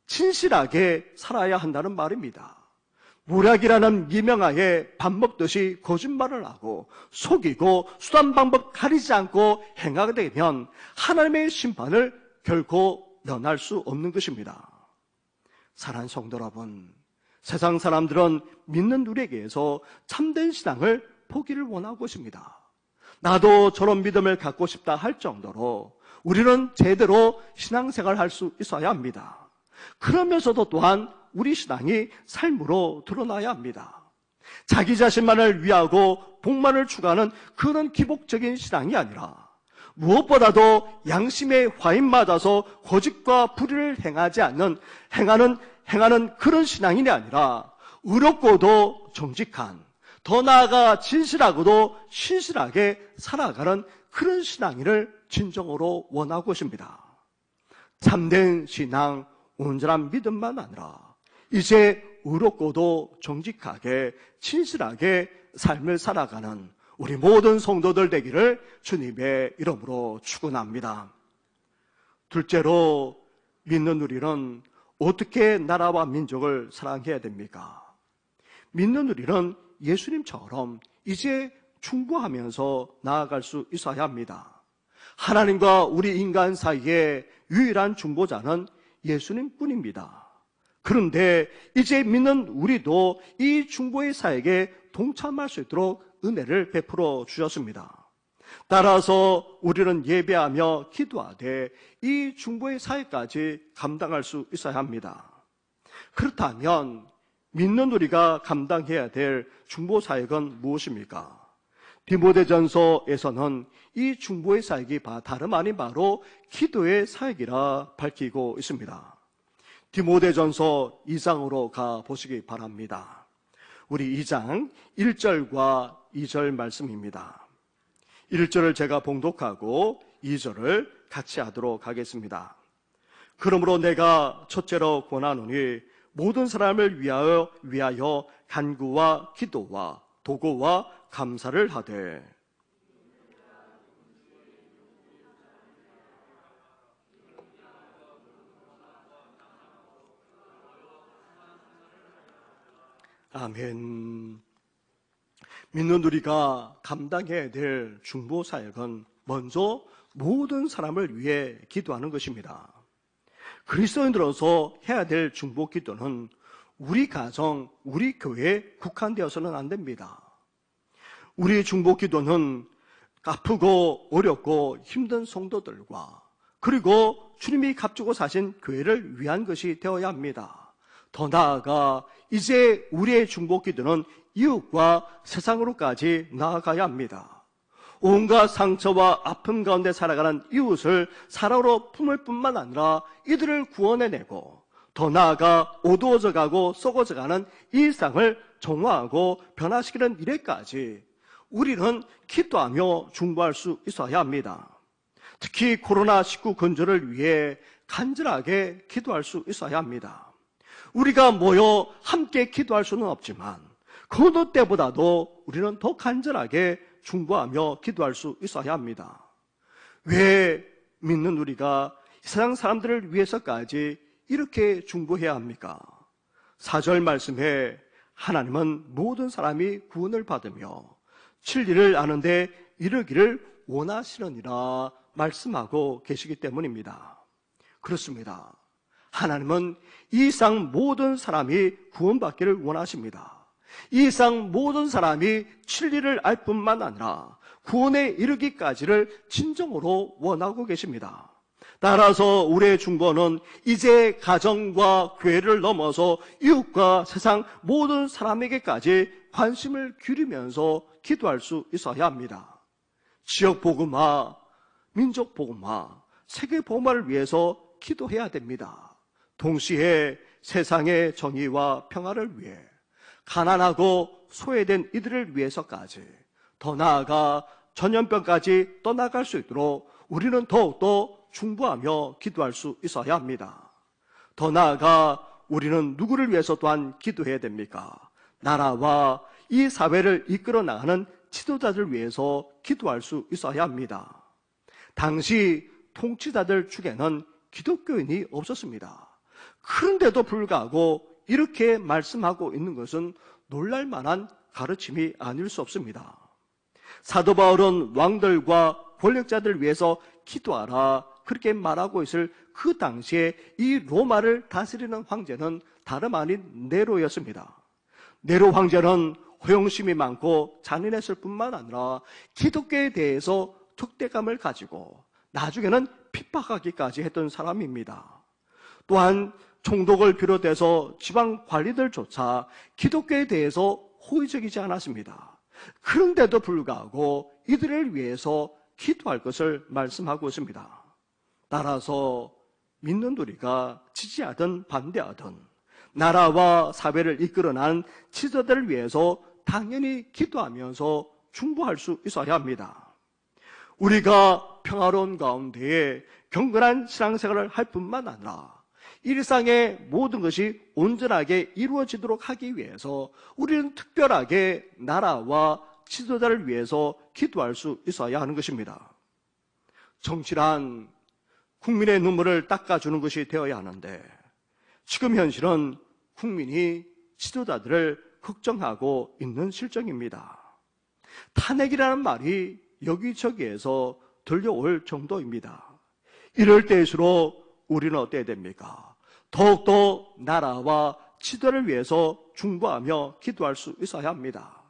진실하게 살아야 한다는 말입니다. 모략이라는 미명하에 밥 먹듯이 거짓말을 하고 속이고 수단 방법 가리지 않고 행하게 되면 하나님의 심판을 결코 면할 수 없는 것입니다. 사랑하는 성도 여러분, 세상 사람들은 믿는 우리에게서 참된 신앙을 보기를 원하고 있습니다. 나도 저런 믿음을 갖고 싶다 할 정도로 우리는 제대로 신앙생활을 할 수 있어야 합니다. 그러면서도 또한 우리 신앙이 삶으로 드러나야 합니다. 자기 자신만을 위하고 복만을 추구하는 그런 기복적인 신앙이 아니라 무엇보다도 양심의 화인 맞아서 거짓과 불의를 행하는 그런 신앙이 아니라 의롭고도 정직한, 더 나아가 진실하고도 신실하게 살아가는 그런 신앙인을 진정으로 원하고 있습니다. 참된 신앙, 온전한 믿음만 아니라 이제 의롭고도 정직하게 진실하게 삶을 살아가는 우리 모든 성도들 되기를 주님의 이름으로 축원합니다. 둘째로, 믿는 우리는 어떻게 나라와 민족을 사랑해야 됩니까? 믿는 우리는 예수님처럼 이제 중보하면서 나아갈 수 있어야 합니다. 하나님과 우리 인간 사이의 유일한 중보자는 예수님뿐입니다. 그런데 이제 믿는 우리도 이 중보의 사역에 동참할 수 있도록 은혜를 베풀어 주셨습니다. 따라서 우리는 예배하며 기도하되 이 중보의 사역까지 감당할 수 있어야 합니다. 그렇다면 믿는 우리가 감당해야 될 중보 사역은 무엇입니까? 디모데전서에서는 이 중보의 사역이 다름 아닌 바로 기도의 사역이라 밝히고 있습니다. 디모데전서 2장으로 가보시기 바랍니다. 우리 2장 1절과 2절 말씀입니다. 1절을 제가 봉독하고 2절을 같이 하도록 하겠습니다. 그러므로 내가 첫째로 권하노니 모든 사람을 위하여 간구와 기도와 도고와 감사를 하되 아멘. 믿는 우리가 감당해야 될 중보 사역은 먼저 모든 사람을 위해 기도하는 것입니다. 그리스도인들로서 해야 될 중보 기도는 우리 가정, 우리 교회에 국한되어서는 안 됩니다. 우리 중보 기도는 아프고 어렵고 힘든 성도들과 그리고 주님이 값주고 사신 교회를 위한 것이 되어야 합니다. 더 나아가 이제 우리의 중보 기도는 이웃과 세상으로까지 나아가야 합니다. 온갖 상처와 아픔 가운데 살아가는 이웃을 사랑으로 품을 뿐만 아니라 이들을 구원해내고 더 나아가 어두워져 가고 썩어져 가는 이 일상을 정화하고 변화시키는 일에까지 우리는 기도하며 중보할 수 있어야 합니다. 특히 코로나19 근절을 위해 간절하게 기도할 수 있어야 합니다. 우리가 모여 함께 기도할 수는 없지만 그 어느 때보다도 우리는 더 간절하게 중보하며 기도할 수 있어야 합니다. 왜 믿는 우리가 세상 사람들을 위해서까지 이렇게 중보해야 합니까? 4절 말씀에 하나님은 모든 사람이 구원을 받으며 진리를 아는데 이르기를 원하시느니라 말씀하고 계시기 때문입니다. 그렇습니다. 하나님은 이 상 모든 사람이 구원받기를 원하십니다. 이 상 모든 사람이 진리를 알 뿐만 아니라 구원에 이르기까지를 진정으로 원하고 계십니다. 따라서 우리의 중보는 이제 가정과 교회를 넘어서 이웃과 세상 모든 사람에게까지 관심을 기울이면서 기도할 수 있어야 합니다. 지역 복음화, 민족 복음화, 세계 복음화를 위해서 기도해야 됩니다. 동시에 세상의 정의와 평화를 위해 가난하고 소외된 이들을 위해서까지 더 나아가 전염병까지 떠나갈 수 있도록 우리는 더욱더 중보하며 기도할 수 있어야 합니다. 더 나아가 우리는 누구를 위해서 또한 기도해야 됩니까? 나라와 이 사회를 이끌어 나가는 지도자들 위해서 기도할 수 있어야 합니다. 당시 통치자들 중에는 기독교인이 없었습니다. 그런데도 불구하고 이렇게 말씀하고 있는 것은 놀랄만한 가르침이 아닐 수 없습니다. 사도 바울은 왕들과 권력자들을 위해서 기도하라 그렇게 말하고 있을 그 당시에 이 로마를 다스리는 황제는 다름 아닌 네로였습니다. 네로 황제는 허영심이 많고 잔인했을 뿐만 아니라 기독교에 대해서 적대감을 가지고 나중에는 핍박하기까지 했던 사람입니다. 또한 총독을 비롯해서 지방 관리들조차 기독교에 대해서 호의적이지 않았습니다. 그런데도 불구하고 이들을 위해서 기도할 것을 말씀하고 있습니다. 따라서 믿는 우리가 지지하든 반대하든 나라와 사회를 이끌어낸 지도자들을 위해서 당연히 기도하면서 중보할 수 있어야 합니다. 우리가 평화로운 가운데에 경건한 신앙생활을 할 뿐만 아니라 일상의 모든 것이 온전하게 이루어지도록 하기 위해서 우리는 특별하게 나라와 지도자를 위해서 기도할 수 있어야 하는 것입니다. 정치란 국민의 눈물을 닦아주는 것이 되어야 하는데 지금 현실은 국민이 지도자들을 걱정하고 있는 실정입니다. 탄핵이라는 말이 여기저기에서 들려올 정도입니다. 이럴 때일수록 우리는 어때야 됩니까? 더욱더 나라와 지도를 위해서 중보하며 기도할 수 있어야 합니다.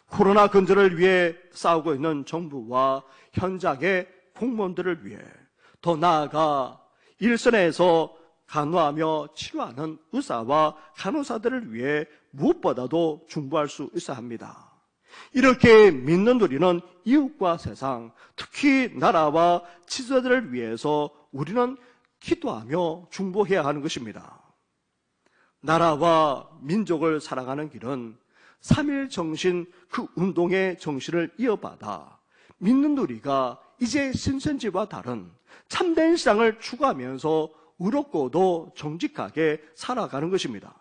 코로나 근절을 위해 싸우고 있는 정부와 현장의 공무원들을 위해 더 나아가 일선에서 간호하며 치료하는 의사와 간호사들을 위해 무엇보다도 중보할 수 있어야 합니다. 이렇게 믿는 우리는 이웃과 세상, 특히 나라와 지도자들을 위해서 우리는 기도하며 중보해야 하는 것입니다. 나라와 민족을 사랑하는 길은 3.1 정신 그 운동의 정신을 이어받아 믿는 우리가 이제 신천지와 다른 참된 신앙을 추구하면서 의롭고도 정직하게 살아가는 것입니다.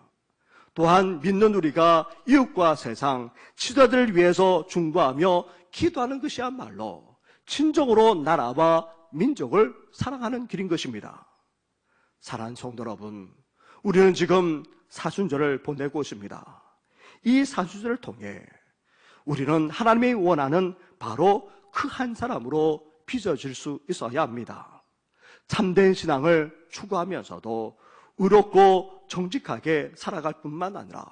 또한 믿는 우리가 이웃과 세상, 지도자들을 위해서 중보하며 기도하는 것이야말로 진정으로 나라와 민족을 사랑하는 길인 것입니다. 사랑하는 성도 여러분, 우리는 지금 사순절을 보내고 있습니다. 이 사순절을 통해 우리는 하나님이 원하는 바로 그 한 사람으로 빚어질 수 있어야 합니다. 참된 신앙을 추구하면서도 의롭고 정직하게 살아갈 뿐만 아니라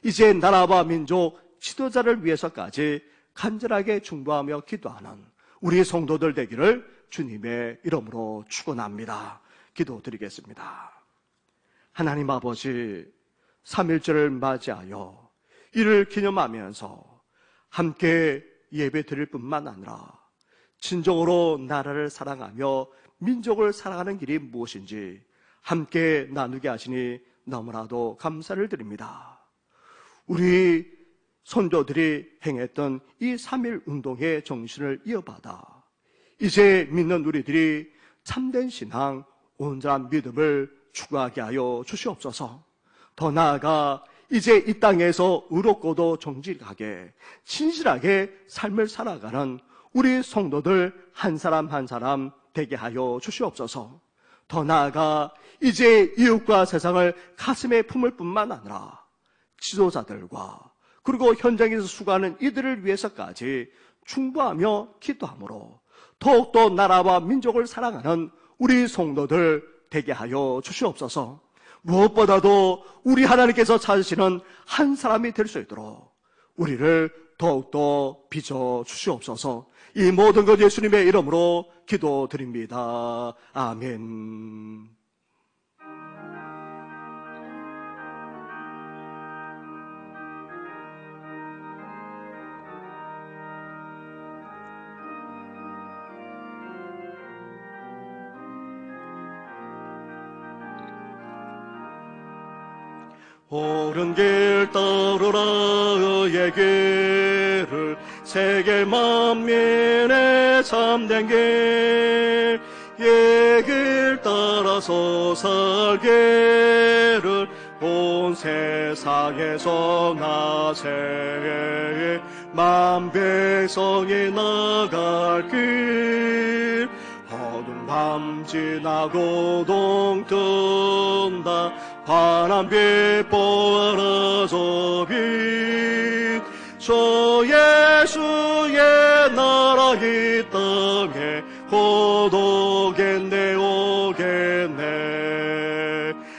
이제 나라와 민족 지도자를 위해서까지 간절하게 중보하며 기도하는 우리 성도들 되기를 주님의 이름으로 축원합니다. 기도드리겠습니다. 하나님 아버지, 3.1절을 맞이하여 이를 기념하면서 함께 예배 드릴 뿐만 아니라 진정으로 나라를 사랑하며 민족을 사랑하는 길이 무엇인지 함께 나누게 하시니 너무나도 감사를 드립니다. 우리 선조들이 행했던 이 3.1 운동의 정신을 이어받아 이제 믿는 우리들이 참된 신앙, 온전한 믿음을 추구하게 하여 주시옵소서. 더 나아가 이제 이 땅에서 의롭고도 정직하게 진실하게 삶을 살아가는 우리 성도들 한 사람 한 사람 되게 하여 주시옵소서. 더 나아가 이제 이웃과 세상을 가슴에 품을 뿐만 아니라 지도자들과 그리고 현장에서 수고하는 이들을 위해서까지 충고하며 기도함으로 더욱더 나라와 민족을 사랑하는 우리 성도들 되게 하여 주시옵소서. 무엇보다도 우리 하나님께서 찾으시는 한 사람이 될 수 있도록 우리를 더욱더 빚어 주시옵소서. 이 모든 것 예수님의 이름으로 기도드립니다. 아멘. 옳은 길 따르라 의의 길을 세계 만민의 참된 길 이 길 따라서 살기를 온 세상에서 나세 만 백성이 나갈 길 어두운 밤 지나고 동 뜬다 환한빛 보아라서 빛 저 예수의 나라 이 땅에 곧 오겠네 오겠네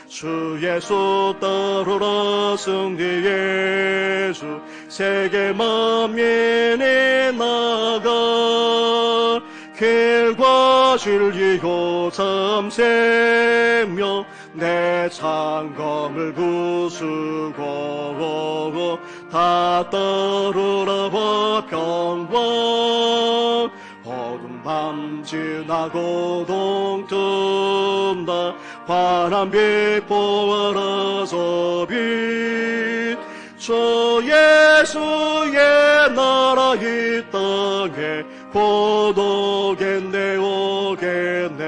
주 예수 따르라 승리 예수 세계 만민이 나가 길과 진리요 참 생명 내 창검을 부수고 다 따르라 화평왕 어두운 밤 지나고 동 뜬다 환한빛 보아라서 빛 저 예수의 나라 이 땅에 곧 오겠네 오겠네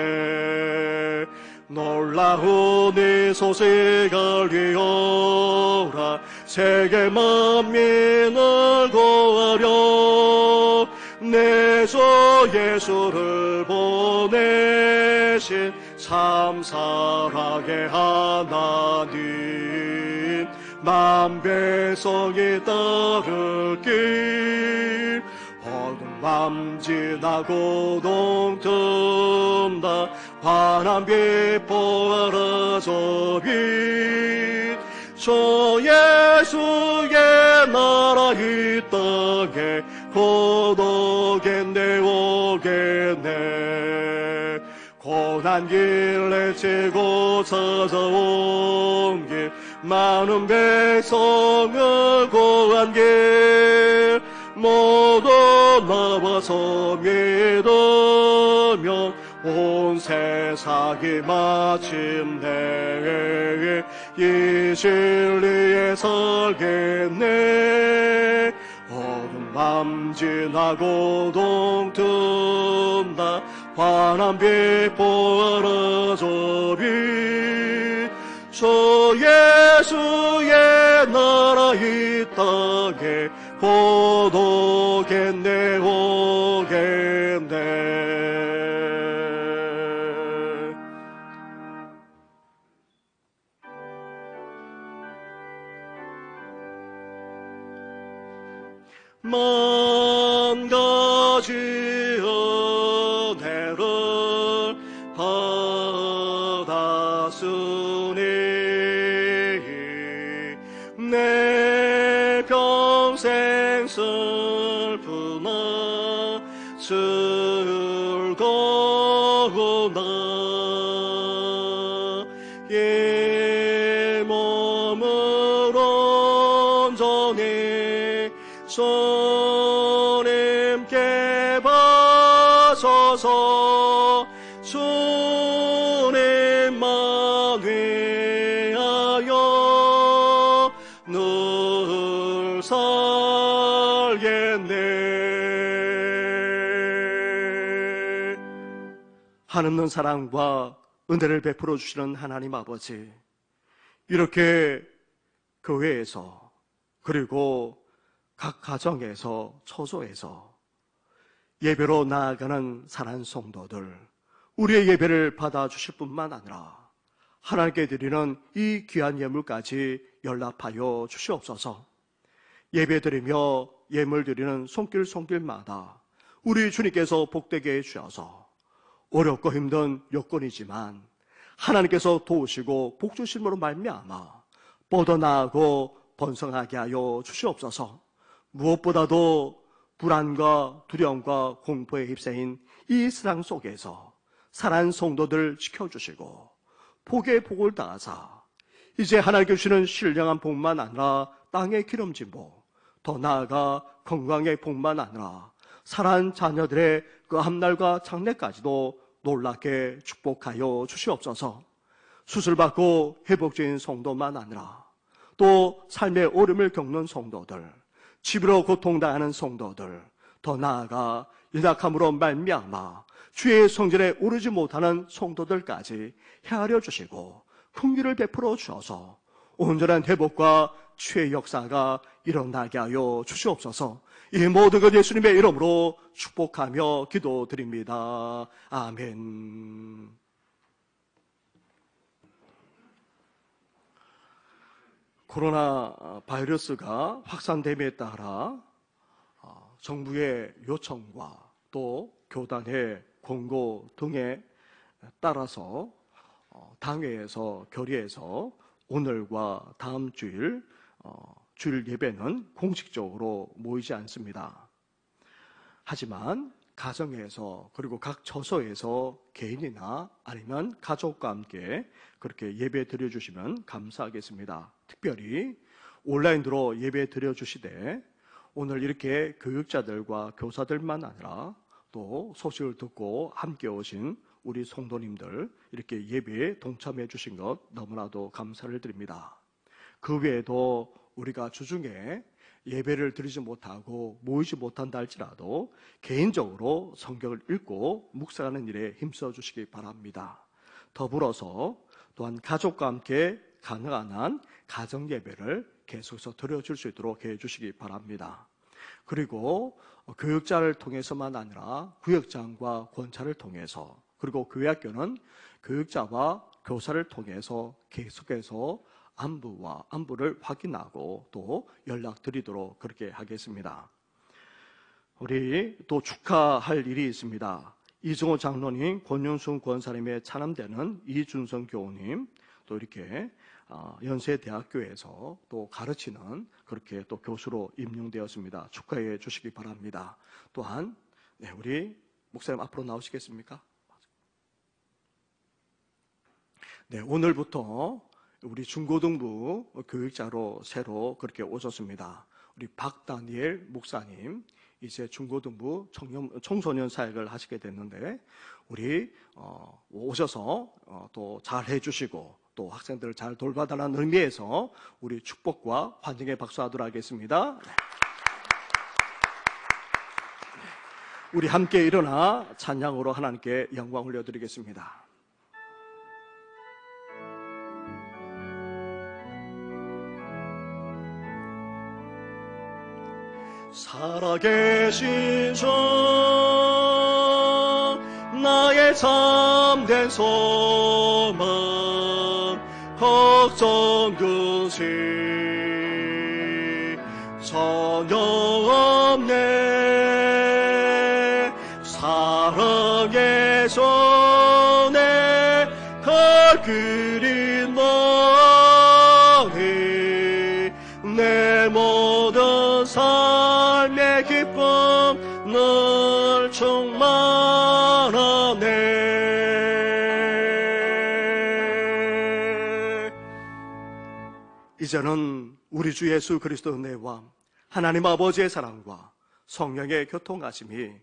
놀라운 이 소식 알리어라 세계 만민을 구하려 내 주 예수를 보내신 참 사랑의 하나님 만 백성이 따를 길 어두운 밤 지나고 동 뜬다 환한빛 보아라서 빛 저 예수의 나라 이 땅에 곧 오겠네 오겠네 고난 길 내치고 찾아온 길 많은 백성을 구한 길 모두 나와서 믿으면 온 세상이 마침내 이 진리에 살겠네 어두운 밤 지나고 동 뜬다 환한빛 보아라서 빛 저 예수의 나라 이 땅에 곧 오겠네 오겠네 만 가지 은혜를 받았으니 내 평생 슬프나 즐거우나 이 몸을 온전히 주님께 바쳐서 주님만 위하여 늘 살겠네. 한없는 사랑과 은혜를 베풀어 주시는 하나님 아버지, 이렇게 교회에서 그리고 각 가정에서 처소에서 예배로 나아가는 사랑하는 성도들, 우리의 예배를 받아주실 뿐만 아니라 하나님께 드리는 이 귀한 예물까지 연락하여 주시옵소서. 예배드리며 예물 드리는 손길마다 우리 주님께서 복되게 해주셔서 어렵고 힘든 여건이지만 하나님께서 도우시고 복주심으로 말미암아 뻗어나가고 번성하게 하여 주시옵소서. 무엇보다도 불안과 두려움과 공포에 휩싸인 이 세상 속에서 사랑하는 성도들 지켜주시고 복에 복을 다하사 이제 하나님께 주시는 신령한 복만 아니라 땅의 기름진 복, 더 나아가 건강의 복만 아니라 사랑하는 자녀들의 그 앞날과 장래까지도 놀랍게 축복하여 주시옵소서. 수술받고 회복된 성도만 아니라 또 삶의 어려움을 겪는 성도들, 집으로 고통당하는 성도들, 더 나아가 연약함으로 말미암아 주의 성전에 오르지 못하는 성도들까지 헤아려 주시고 긍휼을 베풀어 주셔서 온전한 회복과 치유의 역사가 일어나게 하여 주시옵소서. 이 모든 것 예수님의 이름으로 축복하며 기도드립니다. 아멘. 코로나 바이러스가 확산됨에 따라 정부의 요청과 또 교단의 권고 등에 따라서 당회에서 결의해서 오늘과 다음 주일 주일 예배는 공식적으로 모이지 않습니다. 하지만 가정에서 그리고 각 처소에서 개인이나 아니면 가족과 함께 그렇게 예배 드려주시면 감사하겠습니다. 특별히 온라인으로 예배 드려주시되 오늘 이렇게 교육자들과 교사들만 아니라 또 소식을 듣고 함께 오신 우리 성도님들 이렇게 예배에 동참해 주신 것 너무나도 감사를 드립니다. 그 외에도 우리가 주중에 예배를 드리지 못하고 모이지 못한다 할지라도 개인적으로 성경을 읽고 묵상하는 일에 힘써 주시기 바랍니다. 더불어서 또한 가족과 함께 가능한 한 가정 예배를 계속해서 드려줄 수 있도록 해주시기 바랍니다. 그리고 교육자를 통해서만 아니라 구역장과 권차를 통해서 그리고 교회학교는 교육자와 교사를 통해서 계속해서 안부를 확인하고 또 연락드리도록 그렇게 하겠습니다. 우리 또 축하할 일이 있습니다. 이정호 장로님, 권윤순 권사님의 차남되는 이준성 교우님 또 이렇게 연세대학교에서 또 가르치는 그렇게 또 교수로 임명되었습니다. 축하해 주시기 바랍니다. 또한 우리 목사님 앞으로 나오시겠습니까? 네, 오늘부터 우리 중고등부 교육자로 새로 그렇게 오셨습니다. 우리 박다니엘 목사님 이제 중고등부 청소년 사역을 하시게 됐는데 우리 오셔서 또 잘 해주시고 또 학생들을 잘 돌봐달라는 의미에서 우리 축복과 환영의 박수하도록 하겠습니다. 우리 함께 일어나 찬양으로 하나님께 영광 올려드리겠습니다. 살아계신 주 나의 참된 소망 걱정 근심 전혀 없네. 사랑의 손에 걸그린 너니 내 모든 삶의 기쁨 늘 충만하네. 이제는 우리 주 예수 그리스도 은혜와 하나님 아버지의 사랑과 성령의 교통하심이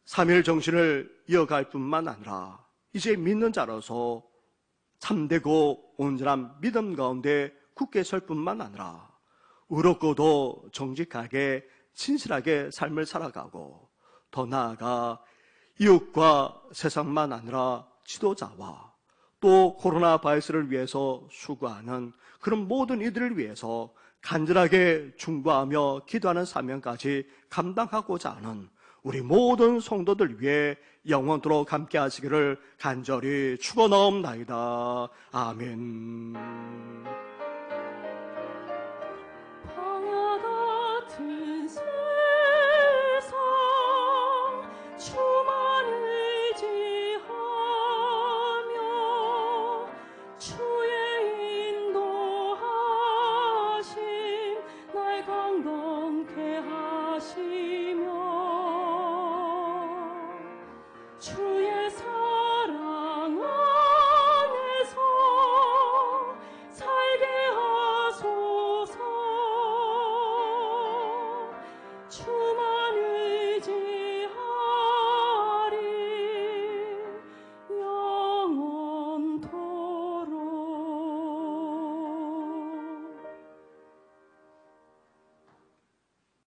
삼일 정신을 이어갈 뿐만 아니라 이제 믿는 자로서 참되고 온전한 믿음 가운데 굳게 설 뿐만 아니라 의롭고도 정직하게 진실하게 삶을 살아가고 더 나아가 이웃과 세상만 아니라 지도자와 또 코로나 바이러스를 위해서 수고하는 그런 모든 이들을 위해서 간절하게 중보하며 기도하는 사명까지 감당하고자 하는 우리 모든 성도들 위해 영원토록 함께 하시기를 간절히 축원하옵나이다. 아멘.